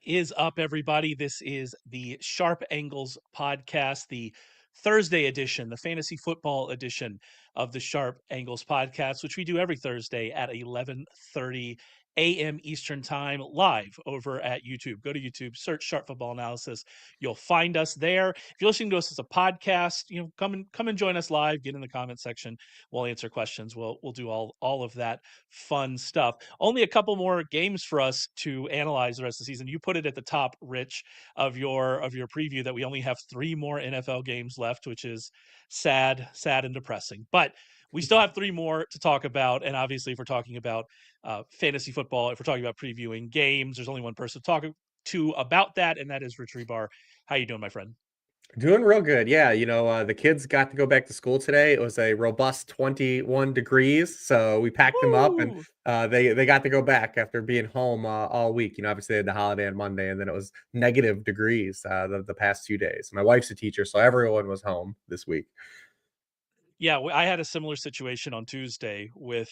is up, everybody? This is the Sharp Angles podcast, the Thursday edition, the fantasy football edition of the Sharp Angles podcast, which we do every Thursday at 11:30 a.m. Eastern Time, live over at YouTube. Go to YouTube, search Sharp Football Analysis. You'll find us there. If you're listening to us as a podcast, come and join us live. Get in the comment section. We'll answer questions. We'll do all of that fun stuff. Only a couple more games for us to analyze the rest of the season. You put it at the top, Rich, of your preview that we only have 3 more NFL games left, which is sad and depressing. But we still have 3 more to talk about, and obviously, if we're talking about fantasy football, if we're talking about previewing games, there's only one person to talk to about that, and that is Rich Hribar. How you doing, my friend? Doing real good. Yeah. The kids got to go back to school today. It was a robust 21 degrees. So we packed them up and Woo! they got to go back after being home all week. Obviously they had the holiday on Monday and then it was negative degrees the past 2 days. My wife's a teacher, so everyone was home this week. Yeah, I had a similar situation on Tuesday with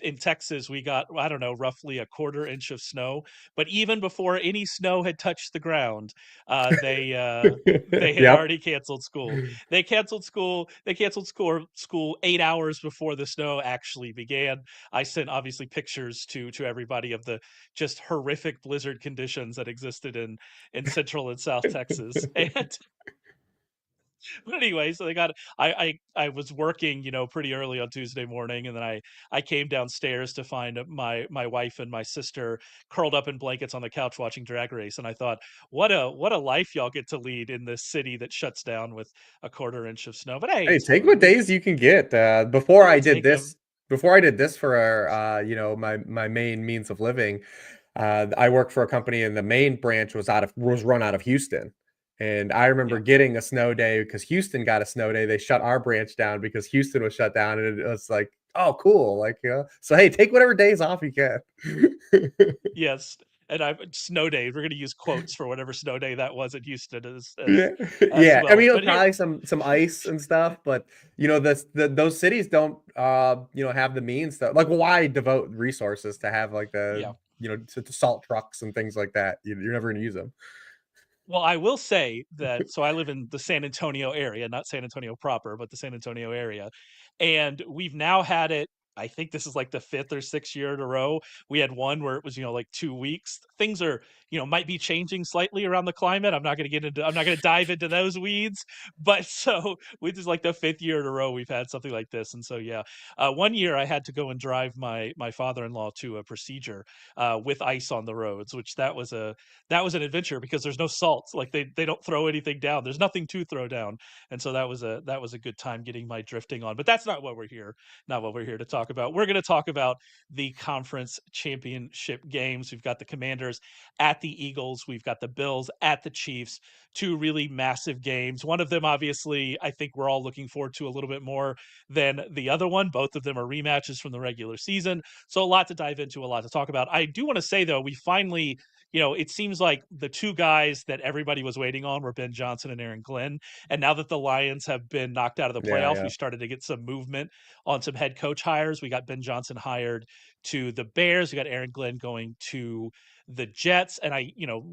in Texas. We got, I don't know, roughly a quarter inch of snow. But even before any snow had touched the ground, they had Yep. already canceled school. They canceled school. They canceled school 8 hours before the snow actually began. I sent obviously pictures to everybody of the just horrific blizzard conditions that existed in Central and South Texas. And but anyway, so they got I was working, pretty early on Tuesday morning, and then I came downstairs to find my wife and my sister curled up in blankets on the couch watching Drag Race, and I thought, what a life y'all get to lead in this city that shuts down with a quarter inch of snow. But hey, Hey, it's take what fine. days you can get. We'll take them. Before I did this for my main means of living, I work for a company and the main branch was run out of Houston. And I remember Yeah. getting a snow day because Houston got a snow day. They shut our branch down because Houston was shut down, and it was like, oh, cool. So hey, take whatever days off you can. Yes. And I snow day. We're going to use quotes for whatever snow day that was in Houston as Yeah, as yeah. I well. mean, it was But here, probably some ice and stuff, but those cities don't have the means to, like, why devote resources to have like yeah. to salt trucks and things like that. You're never going to use them. Well, I will say that so I live in the San Antonio area, not San Antonio proper, but the San Antonio area. And we've now had it, I think this is like the 5th or 6th year in a row. We had one where it was, like 2 weeks. Things are, might be changing slightly around the climate. I'm not going to dive into those weeds. But so, which is like the 5th year in a row we've had something like this. And so, yeah, one year I had to go and drive my father-in-law to a procedure with ice on the roads, which that was an adventure because there's no salt. Like they don't throw anything down. There's nothing to throw down. And so that was a good time getting my drifting on. But that's not what we're here. Not what we're here to talk about. We're going to talk about the conference championship games. We've got the Commanders at the Eagles. We've got the Bills at the Chiefs. 2 really massive games. One of them, obviously, I think we're all looking forward to a little bit more than the other one. Both of them are rematches from the regular season. So a lot to dive into, a lot to talk about. I do want to say, though, we finally it seems like the 2 guys that everybody was waiting on were Ben Johnson and Aaron Glenn. And now that the Lions have been knocked out of the Yeah, playoffs, yeah. we started to get some movement on some head coach hires. We got Ben Johnson hired to the Bears. We got Aaron Glenn going to the Jets. And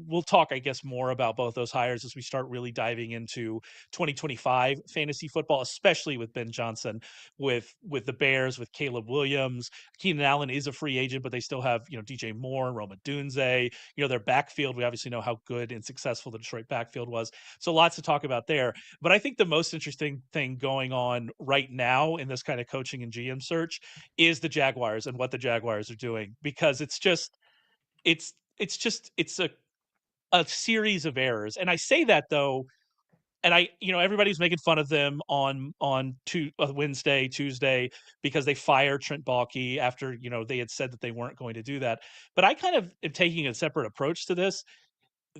we'll talk, I guess, more about both those hires as we start really diving into 2025 fantasy football, especially with Ben Johnson, with the Bears, with Caleb Williams. Keenan Allen is a free agent, but they still have, DJ Moore, Roma Dunze, their backfield. We obviously know how good and successful the Detroit backfield was. So lots to talk about there. But I think the most interesting thing going on right now in this kind of coaching and GM search is the Jaguars and what the Jaguars are doing, because it's a series of errors. And I say that, though, and everybody's making fun of them on Wednesday, Tuesday, because they fired Trent Baalke after they had said that they weren't going to do that. But I kind of am taking a separate approach to this.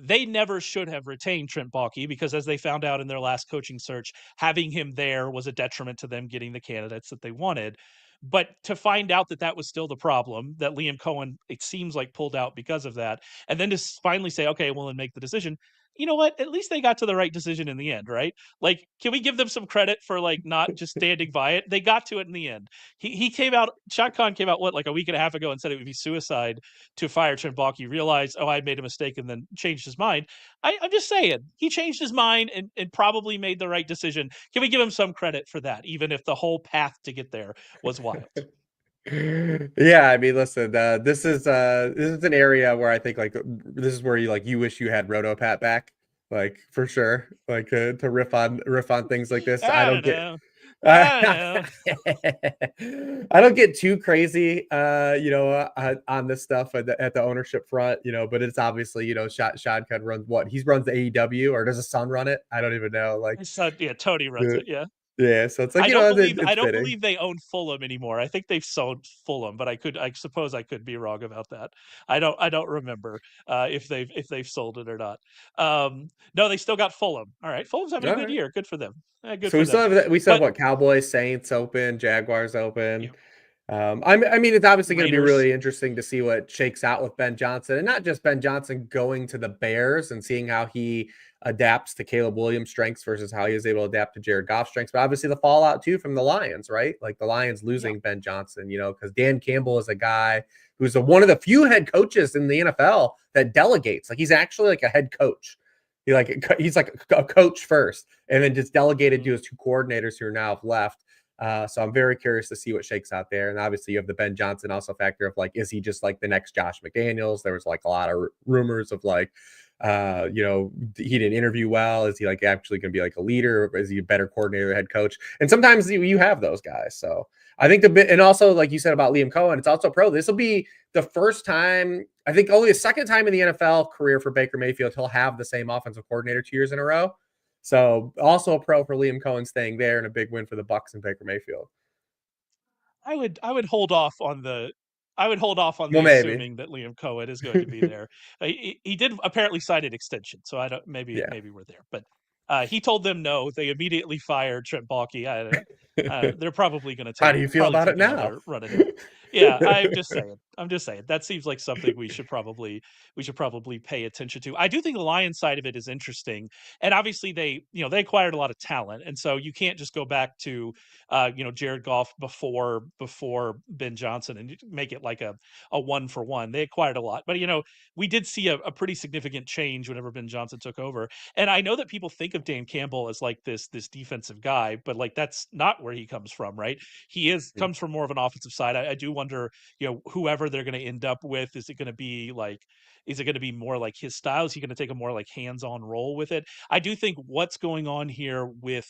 They never should have retained Trent Baalke because, as they found out in their last coaching search, having him there was a detriment to them getting the candidates that they wanted. But to find out that that was still the problem, that Liam Cohen, it seems like, pulled out because of that, and then to finally say, okay, well, and make the decision. you know what? At least they got to the right decision in the end, right? Like, can we give them some credit for like not just standing by it? They got to it in the end. He came out. Shad Khan came out what, like a week and a half ago and said it would be suicide to fire Trent Baalke. Realized, oh, I made a mistake, and then changed his mind. I'm just saying he changed his mind and probably made the right decision. Can we give him some credit for that, even if the whole path to get there was wild? Yeah, I mean, listen, this is an area where I think like this is where you wish you had Rotopat back, like for sure, like to riff on things like this. I I don't don't get know. I don't I know. don't get too crazy, on this stuff at the ownership front, but it's obviously, Shad Khan runs what he runs the AEW, or does his son run it? I don't even know. Like, So yeah, Tony runs the, it. Yeah. yeah, so it's like, I it's don't fitting. believe they own Fulham anymore. I think they've sold Fulham, but I suppose I could be wrong about that. I don't remember if they've sold it or not. No, they still got Fulham. All right, Fulham's having a All good right. year. Good for them. Good So for them. we still have But what, Cowboys, Saints open, Jaguars open. you know, I mean, it's obviously going to be Raiders. really interesting to see what shakes out with Ben Johnson, and not just Ben Johnson going to the Bears and seeing how he adapts to Caleb Williams' strengths versus how he is able to adapt to Jared Goff's strengths, but obviously the fallout too from the Lions, right? Like the Lions Yeah. losing Ben Johnson, because Dan Campbell is a guy who's one of the few head coaches in the NFL that delegates. Like he's actually like a head coach. He's like a coach first, and then just delegated to Mm. his two coordinators who are now left. So I'm very curious to see what shakes out there. And obviously, you have the Ben Johnson also factor of like, is he just like the next Josh McDaniels? There was like a lot of rumors of like, he didn't interview well. Is he like actually going to be like a leader? Or is he a better coordinator, head coach? And sometimes you have those guys. So I think and also like you said about Liam Cohen, it's also pro. This will be the first time, I think only the second time in the NFL career for Baker Mayfield he'll have the same offensive coordinator 2 years in a row. So also a pro for Liam Cohen staying there, and a big win for the Bucks and Baker Mayfield. I would hold off on the I would hold off on Well, the maybe. assuming that Liam Cohen is going to be there. He did apparently sign an extension, so I don't Yeah. maybe we're there. But he told them no. They immediately fired Trent Baalke. They're probably going to How do you feel about it take now? another run at him. Yeah, I'm just saying. I'm just saying. That seems like something we should probably pay attention to. I do think the Lions side of it is interesting, and obviously they acquired a lot of talent, and so you can't just go back to Jared Goff before Ben Johnson and make it like a one for one. They acquired a lot, but we did see a pretty significant change whenever Ben Johnson took over. And I know that people think of Dan Campbell as like this defensive guy, but like that's not where he comes from, right? He is Mm. comes from more of an offensive side. I do wonder, whoever they're going to end up with, is it going to be more like his style? Is he going to take a more like hands-on role with it? I do think what's going on here with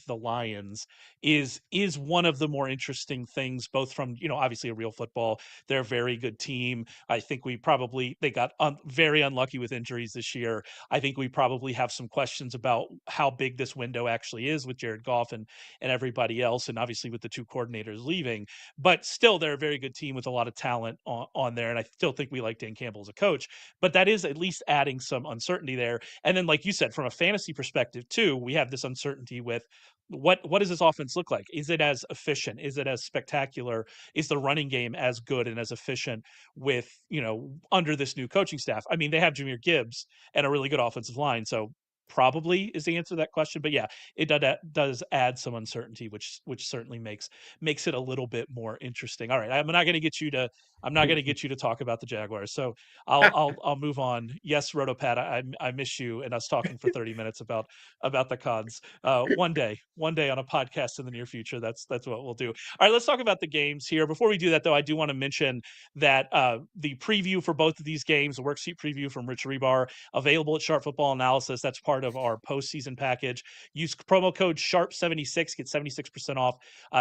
the Lions is one of the more interesting things, both from obviously a real football. They're a very good team. I think they got very unlucky with injuries this year. I think we probably have some questions about how big this window actually is with Jared Goff and everybody else, and obviously with the two coordinators leaving. But still, they're a very good team with a lot of talent on there, and I still think we like Dan Campbell as a coach. But that is at least adding some uncertainty there. And then, like you said, from a fantasy perspective too, we have this uncertainty with what does this offense look like? Is it as efficient? Is it as spectacular? Is the running game as good and as efficient with under this new coaching staff? I mean, they have Jameer Gibbs and a really good offensive line, so probably is the answer to that question. But yeah, it does add some uncertainty, which certainly makes it a little bit more interesting. All right, I'm not going to get you to talk about the Jaguars, so I'll move on. Yes, Rotopat, I miss you and us talking for 30 minutes about the Cons. One day on a podcast in the near future, that's what we'll do. All right, let's talk about the games here. Before we do that, though, I do want to mention that the preview for both of these games, the worksheet preview from Rich Hribar, available at Sharp Football Analysis. That's part of our postseason package. Use promo code Sharp76, get 76% off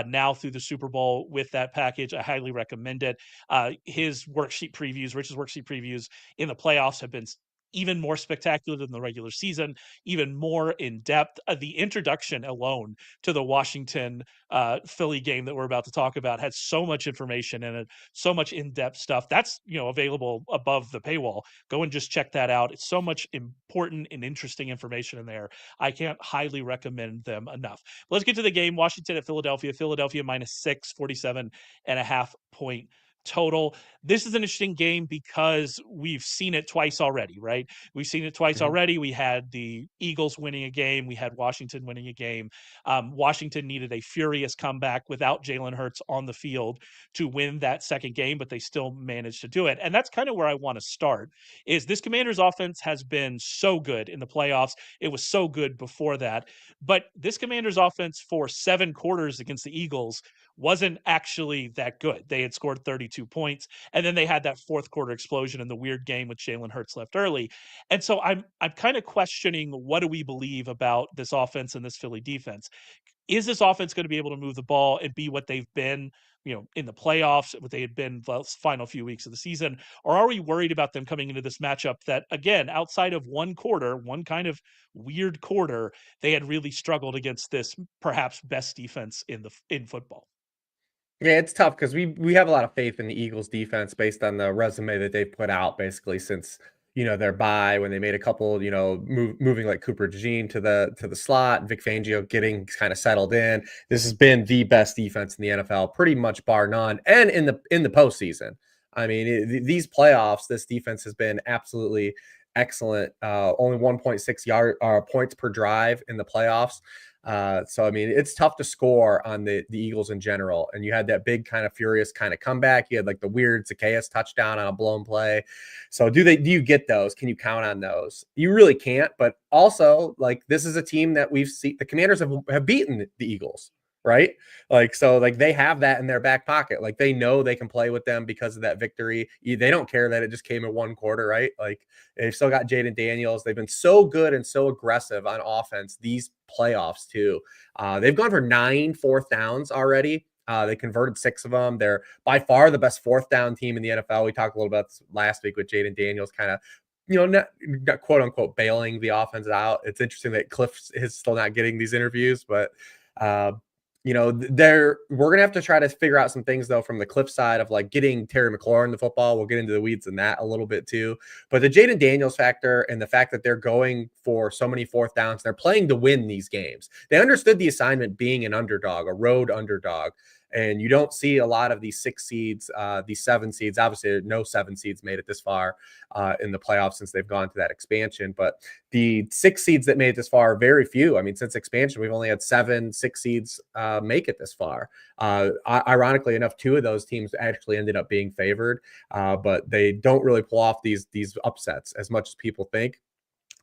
now through the Super Bowl with that package. I highly recommend it. Rich's worksheet previews in the playoffs have been even more spectacular than the regular season, even more in depth. The introduction alone to the Washington Philly game that we're about to talk about had so much information in it, so much in-depth stuff. That's available above the paywall. Go and just check that out. It's so much important and interesting information in there. I can't highly recommend them enough. Let's get to the game. Washington at Philadelphia. Philadelphia -6, 47.5 point total. This is an interesting game because we've seen it twice already, right? We've seen it twice Mhm. already. We had the Eagles winning a game. We had Washington winning a game. Washington needed a furious comeback without Jalen Hurts on the field to win that second game, but they still managed to do it. And that's kind of where I want to start. Is this Commanders offense has been so good in the playoffs. It was so good before that. But this Commanders offense for 7 quarters against the Eagles wasn't actually that good. They had scored 32 points, and then they had that fourth quarter explosion in the weird game with Jalen Hurts left early. And so I'm kind of questioning, what do we believe about this offense and this Philly defense? Is this offense going to be able to move the ball and be what they've been, in the playoffs, what they had been the final few weeks of the season? Or are we worried about them coming into this matchup that, again, outside of one quarter, one kind of weird quarter, they had really struggled against this perhaps best defense in football? Yeah, it's tough because we have a lot of faith in the Eagles defense based on the resume that they've put out basically since their bye when they made a couple moving like Cooper DeJean to the slot, Vic Fangio getting kind of settled in. This has been the best defense in the NFL, pretty much bar none, and in the postseason. I mean, these playoffs, this defense has been absolutely excellent. Only 1.6 yard points per drive in the playoffs. So I mean, it's tough to score on the Eagles in general. And you had that big kind of furious kind of comeback. You had like the weird Zacchaeus touchdown on a blown play. So do you get those? Can you count on those? You really can't. But also, like, this is a team that we've seen, the Commanders have beaten the Eagles, right? Like, so like they have that in their back pocket. Like they know they can play with them because of that victory. They don't care that it just came in one quarter, right? Like they've still got Jaden Daniels. They've been so good and so aggressive on offense these playoffs too. They've gone for 9 fourth downs already. They converted 6 of them. They're by far the best fourth down team in the NFL. We talked a little about this last week with Jaden Daniels kind of, not quote unquote bailing the offense out. It's interesting that Cliff is still not getting these interviews, but uh, we're gonna have to try to figure out some things though from the Cliff side of like getting Terry McLaurin the football. We'll get into the weeds in that a little bit too. But the Jaden Daniels factor and the fact that they're going for so many fourth downs, they're playing to win these games. They understood the assignment being an underdog, a road underdog. And you don't see a lot of these 6 seeds, these 7 seeds. Obviously, no 7 seeds made it this far in the playoffs since they've gone to that expansion. But the 6 seeds that made it this far are very few. I mean, since expansion, we've only had 7 6 seeds make it this far. Ironically enough, 2 of those teams actually ended up being favored, but they don't really pull off these upsets as much as people think.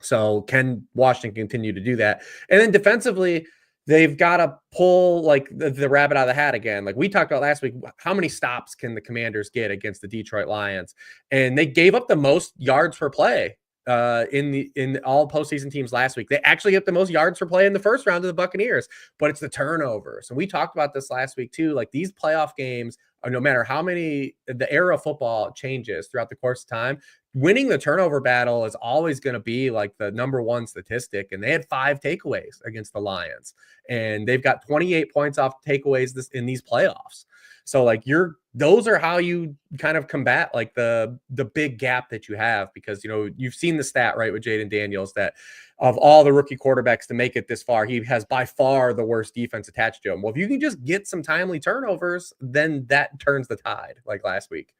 So can Washington continue to do that? And then defensively, they've got to pull like the rabbit out of the hat again. Like we talked about last week, how many stops can the Commanders get against the Detroit Lions? And they gave up the most yards per play in all postseason teams last week. They actually get the most yards per play in the first round of the Buccaneers, but it's the turnovers. And we talked about this last week too. Like these playoff games, no matter how many the era of football changes throughout the course of time, winning the turnover battle is always going to be like the number one statistic. And they had 5 takeaways against the Lions, and they've got 28 points off takeaways in these playoffs. So like those are how you kind of combat like the big gap that you have, because you've seen the stat right with Jaden Daniels that of all the rookie quarterbacks to make it this far, he has by far the worst defense attached to him. Well, if you can just get some timely turnovers, then that turns the tide like last week.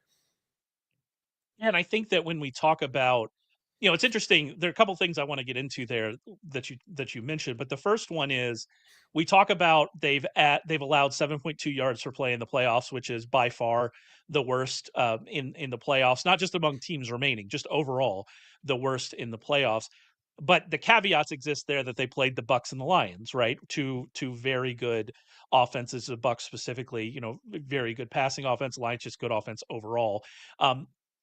And I think that when we talk about, it's interesting. There are a couple things I want to get into there that you mentioned, but the first one is we talk about they've allowed 7.2 yards per play in the playoffs, which is by far the worst in the playoffs, not just among teams remaining, just overall the worst in the playoffs. But the caveats exist there that they played the Bucks and the Lions, right? Two very good offenses. The Bucks specifically, very good passing offense. Lions just good offense overall.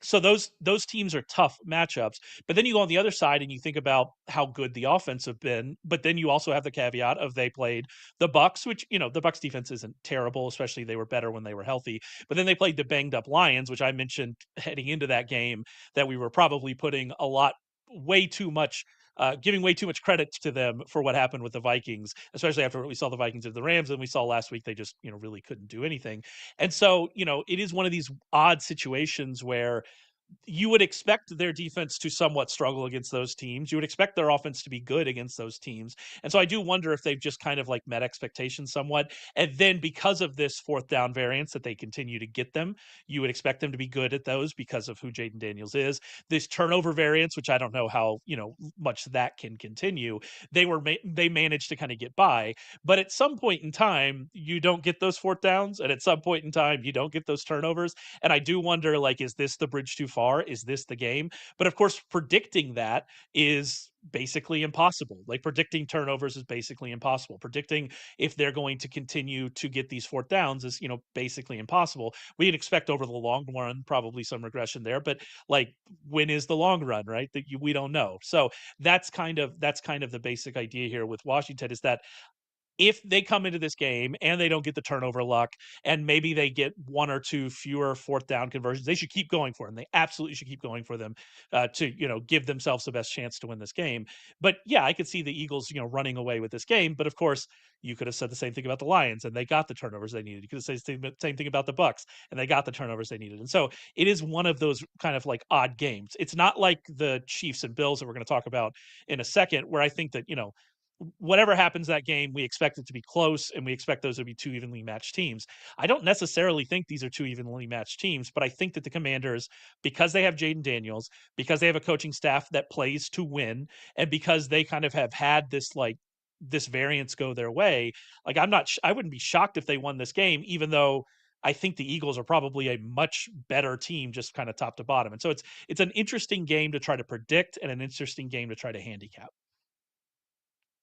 So those teams are tough matchups. But then you go on the other side and you think about how good the offense have been. But then you also have the caveat of they played the Bucks, which the Bucks defense isn't terrible, especially they were better when they were healthy. But then they played the banged up Lions, which I mentioned heading into that game that we were probably putting way too much. Giving way too much credit to them for what happened with the Vikings, especially after what we saw the Vikings of the Rams, and we saw last week they just really couldn't do anything. And so it is one of these odd situations where you would expect their defense to somewhat struggle against those teams. You would expect their offense to be good against those teams. And so I do wonder if they've just kind of like met expectations somewhat. And then because of this fourth down variance that they continue to get them, you would expect them to be good at those because of who Jaden Daniels is. This turnover variance, which I don't know how, much that can continue, they managed to kind of get by. But at some point in time, you don't get those fourth downs. And at some point in time, you don't get those turnovers. And I do wonder, like, is this the bridge too far? Is this the game? But of course, predicting that is basically impossible. Like, predicting turnovers is basically impossible. Predicting if they're going to continue to get these fourth downs is, basically impossible. We'd expect over the long run probably some regression there, but like, when is the long run, right? We don't know. So that's kind of the basic idea here with Washington, is that if they come into this game and they don't get the turnover luck, and maybe they get one or two fewer fourth down conversions, they should keep going for them. They absolutely should keep going for them, to give themselves the best chance to win this game. But yeah, I could see the Eagles running away with this game. But of course, you could have said the same thing about the Lions, and they got the turnovers they needed. You could have said the same thing about the Bucks, and they got the turnovers they needed. And so it is one of those kind of like odd games. It's not like the Chiefs and Bills that we're going to talk about in a second, where I think that whatever happens that game, we expect it to be close, and we expect those to be two evenly matched teams. I don't necessarily think these are two evenly matched teams, but I think that the Commanders, because they have Jaden Daniels, because they have a coaching staff that plays to win, and because they kind of have had this variance go their way, like, I wouldn't be shocked if they won this game, even though I think the Eagles are probably a much better team, just kind of top to bottom. And so it's an interesting game to try to predict, and an interesting game to try to handicap.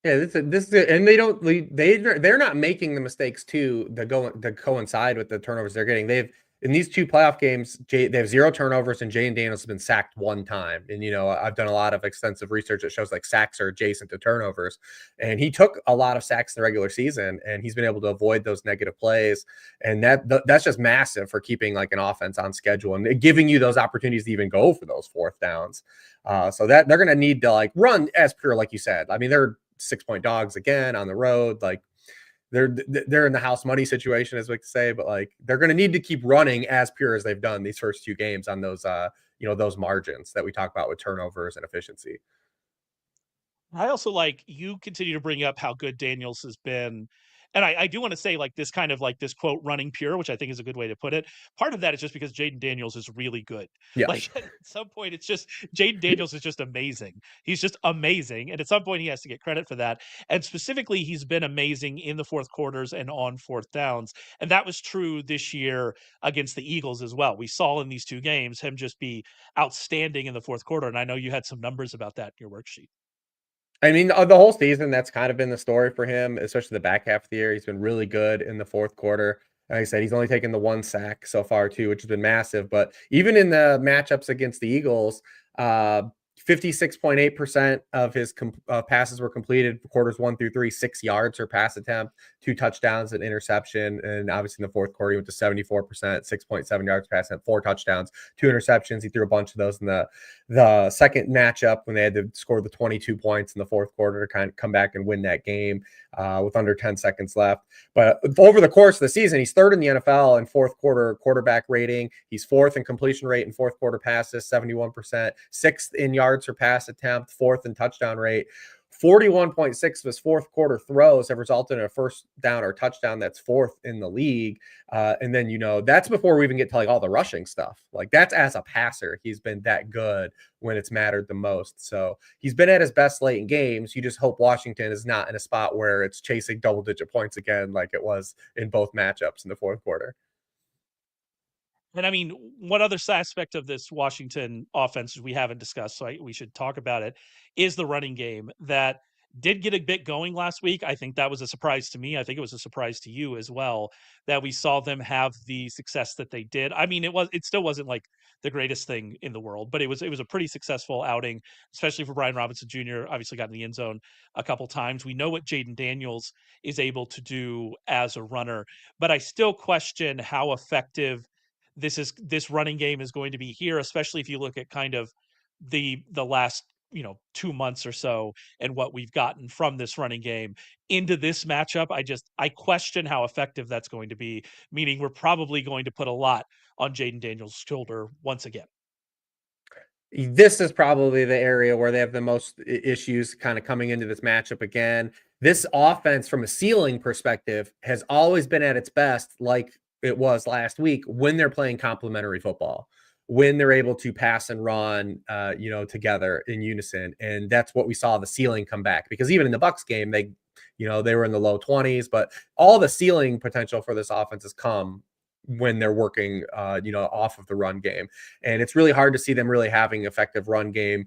Yeah, and they're not making the mistakes too that go to coincide with the turnovers they're getting. They've in these two playoff games, they have 0 turnovers, and Jaden Daniels has been sacked 1 time. And I've done a lot of extensive research that shows like sacks are adjacent to turnovers, and he took a lot of sacks in the regular season, and he's been able to avoid those negative plays, and that's just massive for keeping like an offense on schedule and giving you those opportunities to even go for those fourth downs. So that they're going to need to like run as pure, like you said. I mean, they're 6-point dogs again on the road. Like they're in the house money situation, as we could say, but like they're going to need to keep running as pure as they've done these first 2 games on those those margins that we talk about with turnovers and efficiency. I also like you continue to bring up how good Daniels has been. And I do want to say, like, this kind of like this quote running pure, which I think is a good way to put it. Part of that is just because Jaden Daniels is really good. Like, Yes. at some point, it's just Jaden Daniels is just amazing. He's just amazing. And at some point, he has to get credit for that. And specifically, he's been amazing in the fourth quarters and on fourth downs. And that was true this year against the Eagles as well. We saw in these 2 games him just be outstanding in the fourth quarter. And I know you had some numbers about that in your worksheet. I mean, the whole season, that's kind of been the story for him, especially the back half of the year. He's been really good in the fourth quarter. Like I said, he's only taken the 1 sack so far, too, which has been massive. But even in the matchups against the Eagles, 56.8% of his passes were completed quarters 1 through 3, 6 yards per pass attempt, 2 touchdowns, an interception. And obviously in the fourth quarter, he went to 74%, 6.7 yards per pass attempt, 4 touchdowns, 2 interceptions. He threw a bunch of those in the second matchup when they had to score the 22 points in the fourth quarter to kind of come back and win that game with under 10 seconds left. But over the course of the season, he's 3rd in the NFL in fourth quarter quarterback rating. He's 4th in completion rate in fourth quarter passes, 71%, 6th in yards per pass attempt, 4th in touchdown rate. 41.6 of his fourth quarter throws have resulted in a first down or touchdown. That's 4th in the league. And then, that's before we even get to like all the rushing stuff. Like, that's as a passer. He's been that good when it's mattered the most. So he's been at his best late in games. You just hope Washington is not in a spot where it's chasing double-digit points again, like it was in both matchups in the fourth quarter. And I mean, one other aspect of this Washington offense we haven't discussed, so we should talk about it, is the running game that did get a bit going last week. I think that was a surprise to me. I think it was a surprise to you as well that we saw them have the success that they did. I mean, it still wasn't like the greatest thing in the world, but it was a pretty successful outing, especially for Brian Robinson Jr. Obviously got in the end zone a couple times. We know what Jaden Daniels is able to do as a runner, but I still question how effective this running game is going to be here, especially if you look at kind of the last 2 months or so and what we've gotten from this running game into this matchup. I question how effective that's going to be, meaning we're probably going to put a lot on Jaden Daniels' shoulder once again. This is probably the area where they have the most issues kind of coming into this matchup again. This offense, from a ceiling perspective, has always been at its best, like it was last week, when they're playing complementary football, when they're able to pass and run, together in unison. And that's what we saw the ceiling come back, because even in the Bucks game, they were in the low 20s, but all the ceiling potential for this offense has come when they're working, off of the run game. And it's really hard to see them really having effective run game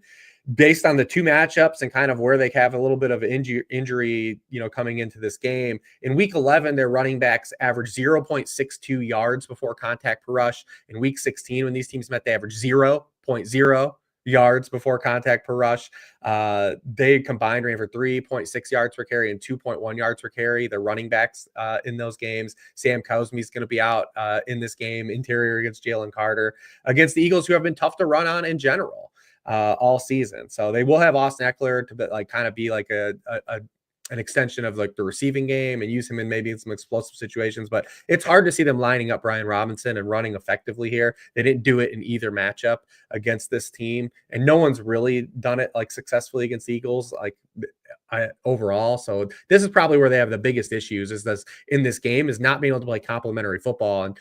based on the two matchups and kind of where they have a little bit of injury, coming into this game. In week 11, their running backs average 0.62 yards before contact per rush. In week 16, when these teams met, they average 0.0 yards before contact per rush. They combined ran for 3.6 yards per carry and 2.1 yards per carry. The running backs in those games. Sam Cosmi is going to be out in this game, interior against Jalen Carter, against the Eagles, who have been tough to run on in general all season. So they will have Austin Eckler to kind of be like an extension of like the receiving game and use him in maybe in some explosive situations, but it's hard to see them lining up Brian Robinson and running effectively here. They didn't do it in either matchup against this team, and no one's really done it like successfully against the Eagles overall. So this is probably where they have the biggest issues, is this in this game, is not being able to play complementary football. And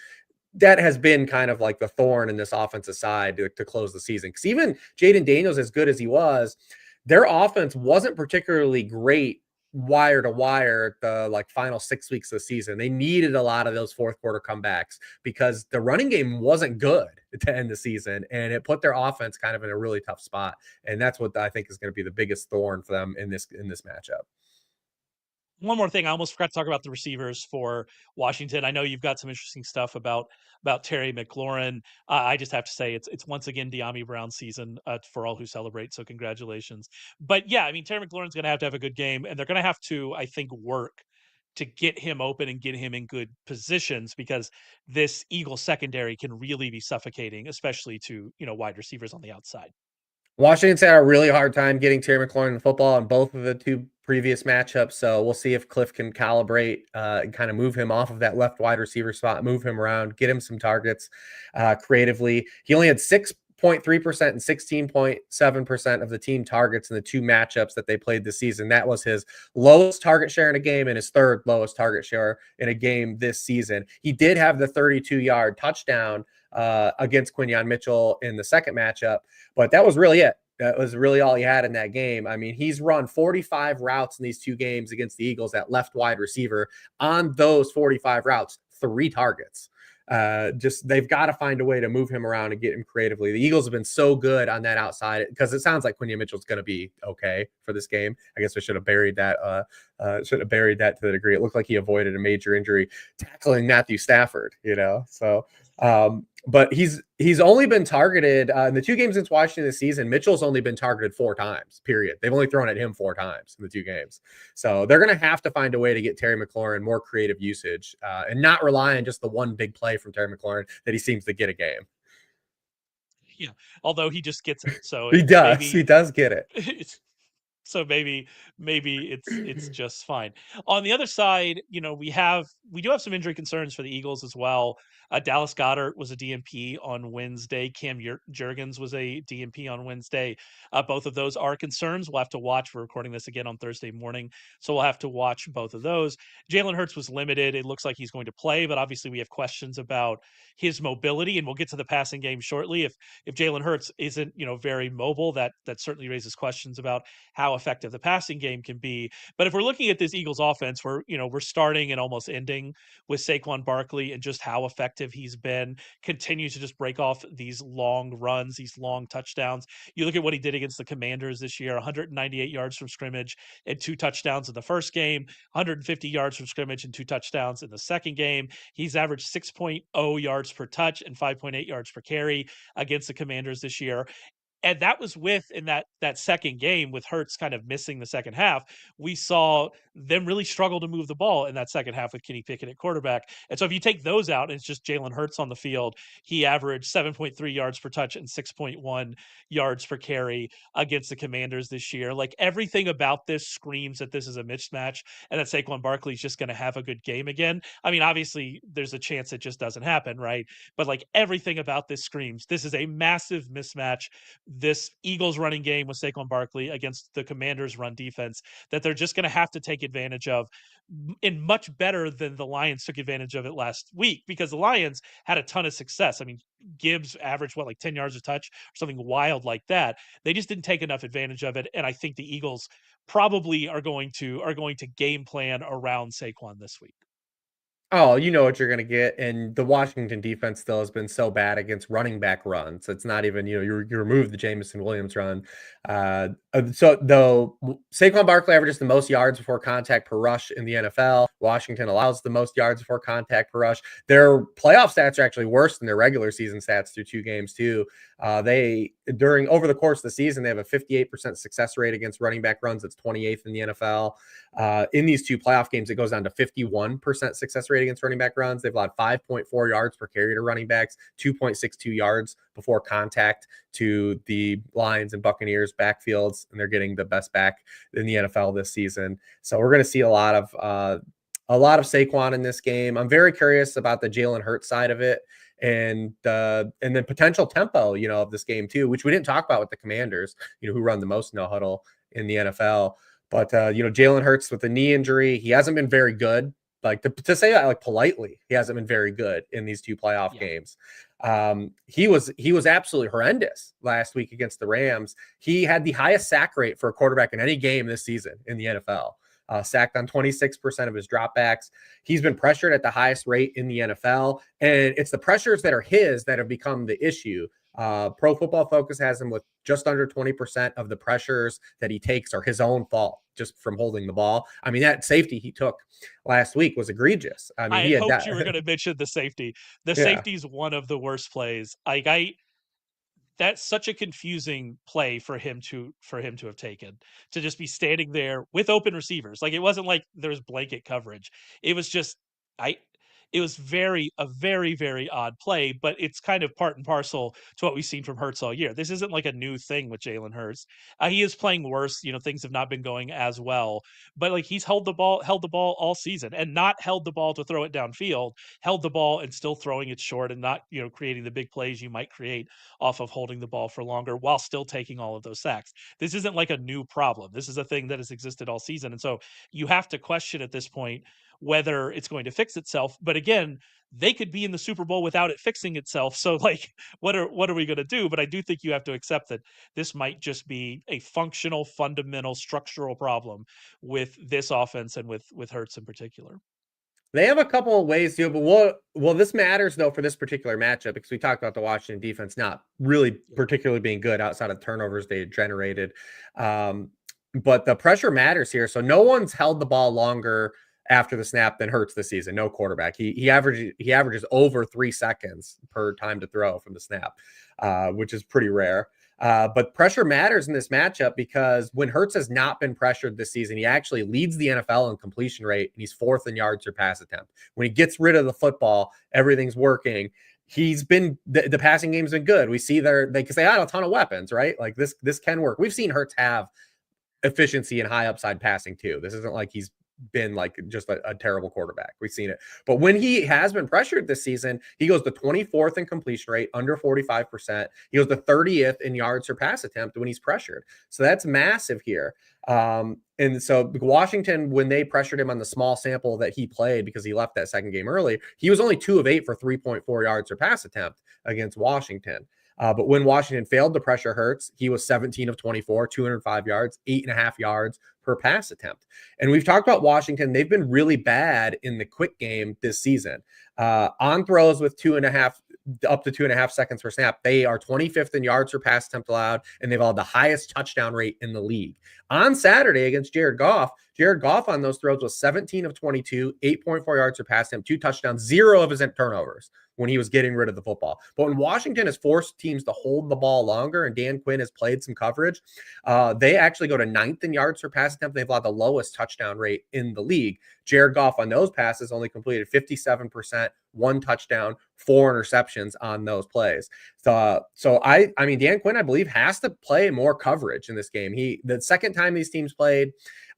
that has been kind of like the thorn in this offensive side to close the season. Because even Jaden Daniels, as good as he was, their offense wasn't particularly great wire to wire the final 6 weeks of the season. They needed a lot of those fourth quarter comebacks because the running game wasn't good to end the season, and it put their offense kind of in a really tough spot. And that's what I think is going to be the biggest thorn for them in this matchup. One more thing, I almost forgot to talk about the receivers for Washington. I know you've got some interesting stuff about Terry McLaurin. I just have to say it's once again De'Ami Brown's season for all who celebrate. So congratulations. But yeah, I mean Terry McLaurin's going to have a good game, and they're going to have to, I think, work to get him open and get him in good positions, because this Eagle secondary can really be suffocating, especially to wide receivers on the outside. Washington's had a really hard time getting Terry McLaurin the football in both of the two previous matchups. So we'll see if Cliff can calibrate and kind of move him off of that left wide receiver spot, move him around, get him some targets creatively. He only had 6.3% and 16.7% of the team targets in the two matchups that they played this season. That was his lowest target share in a game and his third lowest target share in a game this season. He did have the 32-yard touchdown against Quinyon Mitchell in the second matchup, but that was really it. That was really all he had in that game. I mean, he's run 45 routes in these two games against the Eagles at left wide receiver. On those 45 routes, 3 targets. They've got to find a way to move him around and get him creatively. The Eagles have been so good on that outside, because it sounds like Quinyon Mitchell's going to be okay for this game. I guess I should have buried that. To the degree. It looked like he avoided a major injury tackling Matthew Stafford. So. But he's only been targeted in the 2 games against Washington this season. Mitchell's only been targeted 4 times, period. They've only thrown at him 4 times in the 2 games. So they're going to have to find a way to get Terry McLaurin more creative usage and not rely on just the one big play from Terry McLaurin that he seems to get a game. Yeah, although he just gets it. So He does. maybe He does get it. it's so maybe it's just fine. On the other side, we do have some injury concerns for the Eagles as well. Dallas Goedert was a DNP on Wednesday. Cam Jurgens was a DNP on Wednesday. Both of those are concerns. We'll have to watch. We're recording this again on Thursday morning, so we'll have to watch both of those. Jalen Hurts was limited. It looks like he's going to play, but obviously we have questions about his mobility, and we'll get to the passing game shortly. If Jalen Hurts isn't very mobile, that certainly raises questions about how effective the passing game can be. But if we're looking at this Eagles offense, we're starting and almost ending with Saquon Barkley and just how effective he's been, continues to just break off these long runs, these long touchdowns. You look at what he did against the Commanders this year: 198 yards from scrimmage and 2 touchdowns in the first game, 150 yards from scrimmage and 2 touchdowns in the second game. He's averaged 6.0 yards per touch and 5.8 yards per carry against the Commanders this year. And that was in that second game, with Hurts kind of missing the second half. We saw them really struggle to move the ball in that second half with Kenny Pickett at quarterback. And so if you take those out and it's just Jalen Hurts on the field, he averaged 7.3 yards per touch and 6.1 yards per carry against the Commanders this year. Like, everything about this screams that this is a mismatch and that Saquon Barkley is just going to have a good game again. I mean, obviously there's a chance it just doesn't happen, right? But like, everything about this screams this is a massive mismatch. this Eagles running game with Saquon Barkley against the Commanders run defense that they're just going to have to take advantage of in much better than the Lions took advantage of it last week, because the Lions had a ton of success. I mean, Gibbs averaged like 10 yards a touch or something wild like that. They just didn't take enough advantage of it. And I think the Eagles probably are going to game plan around Saquon this week. Oh, you know what you're going to get. And the Washington defense still has been so bad against running back runs. It's not even, you remove the Jameson Williams run. So though Saquon Barkley averages the most yards before contact per rush in the NFL, Washington allows the most yards before contact per rush. Their playoff stats are actually worse than their regular season stats through 2 games too. Over the course of the season, they have a 58% success rate against running back runs. It's 28th in the NFL. In these 2 playoff games, it goes down to 51% success rate against running back runs. They've allowed 5.4 yards per carry to running backs, 2.62 yards before contact to the Lions and Buccaneers backfields, and they're getting the best back in the NFL this season. So we're going to see a lot of Saquon in this game. I'm very curious about the Jalen Hurts side of it, and then potential tempo, of this game too, which we didn't talk about with the Commanders, who run the most no huddle in the NFL. But Jalen Hurts with the knee injury, he hasn't been very good. Like to say that like politely, he hasn't been very good in these 2 playoff games. He was absolutely horrendous last week against the Rams. He had the highest sack rate for a quarterback in any game this season in the NFL. Sacked on 26% of his dropbacks. He's been pressured at the highest rate in the NFL, and it's the pressures that are his that have become the issue. Pro Football Focus has him with just under 20% of the pressures that he takes are his own fault just from holding the ball. I mean, that safety he took last week was egregious. I mean, I hoped you were going to mention the safety. The safety is one of the worst plays. That's such a confusing play for him to have taken, to just be standing there with open receivers. Like, it wasn't like there was blanket coverage. It was just, it was a very, very odd play, but it's kind of part and parcel to what we've seen from Hurts all year. This isn't like a new thing with Jalen Hurts. He is playing worse. Things have not been going as well, but like, he's held the ball all season, and not held the ball to throw it downfield, held the ball and still throwing it short, and not, creating the big plays you might create off of holding the ball for longer while still taking all of those sacks. This isn't like a new problem. This is a thing that has existed all season. And so you have to question at this point whether it's going to fix itself. But again, they could be in the Super Bowl without it fixing itself. So like, what are we going to do? But I do think you have to accept that this might just be a functional, fundamental, structural problem with this offense and with Hurts in particular. They have a couple of ways to, but this matters though for this particular matchup, because we talked about the Washington defense not really particularly being good outside of turnovers they generated. But the pressure matters here. So no one's held the ball longer after the snap than Hurts this season. No quarterback. He averages over 3 seconds per time to throw from the snap, which is pretty rare. But pressure matters in this matchup, because when Hurts has not been pressured this season, he actually leads the NFL in completion rate, and he's 4th in yards per pass attempt. When he gets rid of the football, everything's working. He's been the passing game's been good. We see because they had a ton of weapons, right? Like this can work. We've seen Hurts have efficiency and high upside passing too. This isn't like he's been like just a terrible quarterback. We've seen it. But when he has been pressured this season, he goes to 24th in completion rate, under 45%. He goes to 30th in yards per pass attempt when he's pressured. So that's massive here. And so Washington, when they pressured him on the small sample that he played, because he left that second game early, he was only 2 of 8 for 3.4 yards per pass attempt against Washington. But when Washington failed to pressure Hurts, he was 17 of 24, 205 yards, 8.5 yards per pass attempt. And we've talked about Washington. They've been really bad in the quick game this season. On throws with 2.5 up to 2.5 seconds per snap, they are 25th in yards per pass attempt allowed, and they've allowed the highest touchdown rate in the league. On Saturday against Jared Goff on those throws was 17 of 22, 8.4 yards per pass attempt, 2 touchdowns, 0 of his turnovers when he was getting rid of the football. But when Washington has forced teams to hold the ball longer, and Dan Quinn has played some coverage, they actually go to 9th in yards per pass attempt. They've allowed the lowest touchdown rate in the league. Jared Goff on those passes only completed 57%, 1 touchdown, 4 interceptions on those plays. So I mean, Dan Quinn, I believe, has to play more coverage in this game. The second time these teams played.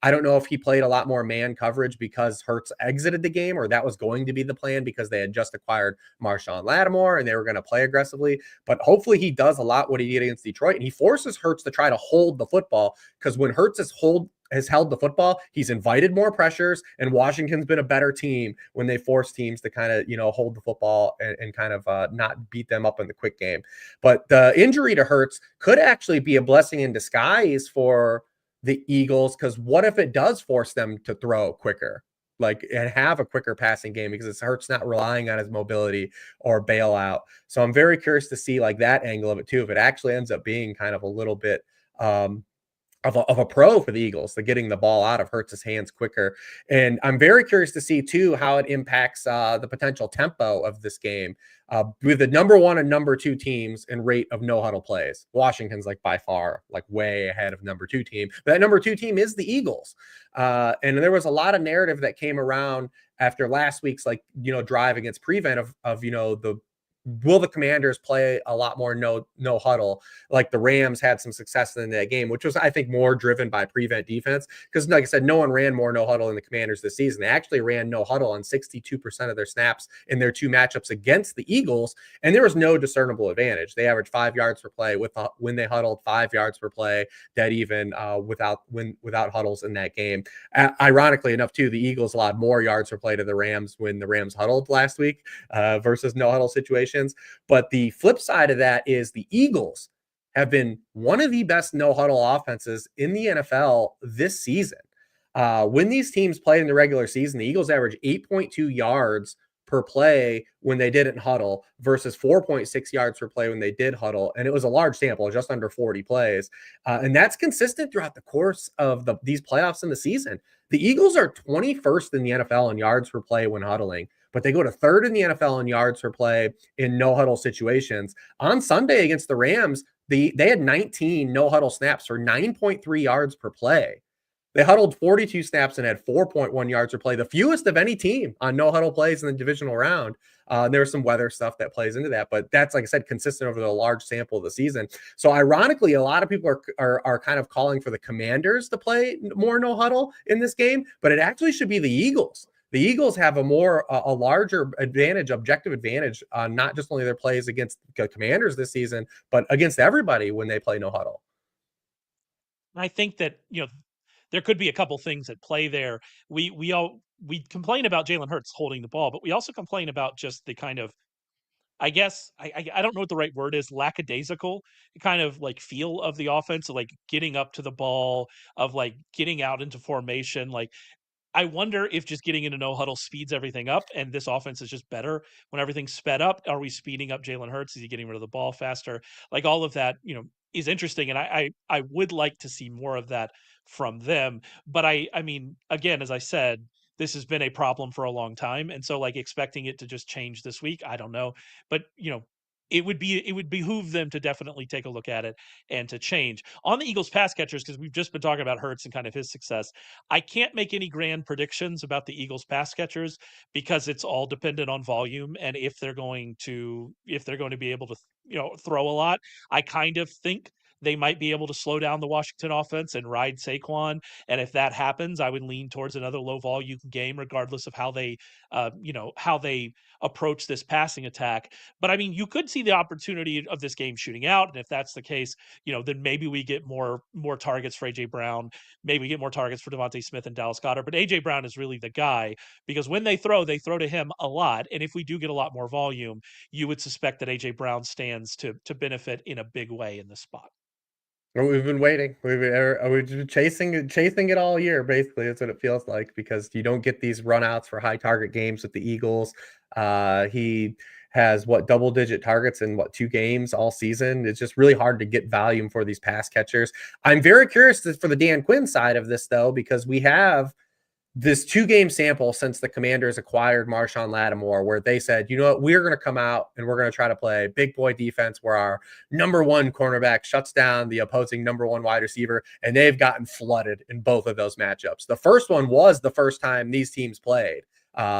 I don't know if he played a lot more man coverage because Hurts exited the game, or that was going to be the plan because they had just acquired Marshawn Lattimore and they were going to play aggressively. But hopefully he does a lot what he did against Detroit, and he forces Hurts to try to hold the football, because when Hurts has held the football, he's invited more pressures, and Washington's been a better team when they force teams to kind of, hold the football and kind of not beat them up in the quick game. But the injury to Hurts could actually be a blessing in disguise for the Eagles, because what if it does force them to throw quicker, and have a quicker passing game, because it Hurts not relying on his mobility or bailout. So I'm very curious to see that angle of it too, if it actually ends up being kind of a little bit of a pro for the Eagles, to getting the ball out of Hurts' hands quicker. And I'm very curious to see too how it impacts the potential tempo of this game. With the number 1 and number 2 teams in rate of no huddle plays, Washington's by far way ahead of number 2 team. But that number 2 team is the Eagles. And there was a lot of narrative that came around after last week's drive against Prevent of will the Commanders play a lot more no huddle, like the Rams had some success in that game, which was, I think, more driven by Prevent defense, because like I said, no one ran more no huddle in the Commanders this season. They actually ran no huddle on 62% of their snaps in their 2 matchups against the Eagles, and there was no discernible advantage. They averaged 5 yards per play when they huddled, 5 yards per play, dead even without huddles in that game. Ironically enough too, the Eagles allowed more yards per play to the Rams when the Rams huddled last week versus no huddle situations. But the flip side of that is the Eagles have been one of the best no huddle offenses in the NFL this season. When these teams played in the regular season, the Eagles averaged 8.2 yards per play when they didn't huddle versus 4.6 yards per play when they did huddle. And it was a large sample, just under 40 plays. And that's consistent throughout the course of these playoffs in the season. The Eagles are 21st in the NFL in yards per play when huddling, but they go to 3rd in the NFL in yards per play in no huddle situations. On Sunday against the Rams, they had 19 no huddle snaps for 9.3 yards per play. They huddled 42 snaps and had 4.1 yards per play, the fewest of any team on no huddle plays in the divisional round. There's some weather stuff that plays into that, but that's, like I said, consistent over the large sample of the season. So ironically, a lot of people are kind of calling for the Commanders to play more no huddle in this game, but it actually should be the Eagles. The Eagles have a larger advantage, objective advantage, on not just only their plays against the Commanders this season, but against everybody when they play no huddle. I think that, there could be a couple things at play there. We complain about Jalen Hurts holding the ball, but we also complain about just the kind of, I guess, I don't know what the right word is, lackadaisical kind of feel of the offense, of getting up to the ball, of getting out into formation. I wonder if just getting into no huddle speeds everything up, and this offense is just better when everything's sped up. Are we speeding up Jalen Hurts? Is he getting rid of the ball faster? All of that, is interesting, and I would like to see more of that from them. But I mean, again, as I said, this has been a problem for a long time, and so expecting it to just change this week, I don't know. But it would behoove them to definitely take a look at it and to change. On the Eagles pass catchers, because we've just been talking about Hurts and kind of his success, I can't make any grand predictions about the Eagles pass catchers, because it's all dependent on volume and if they're going to be able to throw a lot. I kind of think they might be able to slow down the Washington offense and ride Saquon. And if that happens, I would lean towards another low volume game, regardless of how they approach this passing attack. But I mean, you could see the opportunity of this game shooting out. And if that's the case, then maybe we get more targets for AJ Brown. Maybe we get more targets for Devontae Smith and Dallas Goedert. But AJ Brown is really the guy, because when they throw to him a lot. And if we do get a lot more volume, you would suspect that AJ Brown stands to benefit in a big way in this spot. We've been waiting. We've been chasing it all year. Basically, that's what it feels like, because you don't get these runouts for high target games with the Eagles. He has double-digit targets in 2 games all season. It's just really hard to get volume for these pass catchers. I'm very curious for the Dan Quinn side of this, though, because we have this 2-game sample since the Commanders acquired Marshawn Lattimore, where they said, you know what, we're going to come out and we're going to try to play big boy defense, where our number 1 cornerback shuts down the opposing number 1 wide receiver, and they've gotten flooded in both of those matchups. The first one was the first time these teams played.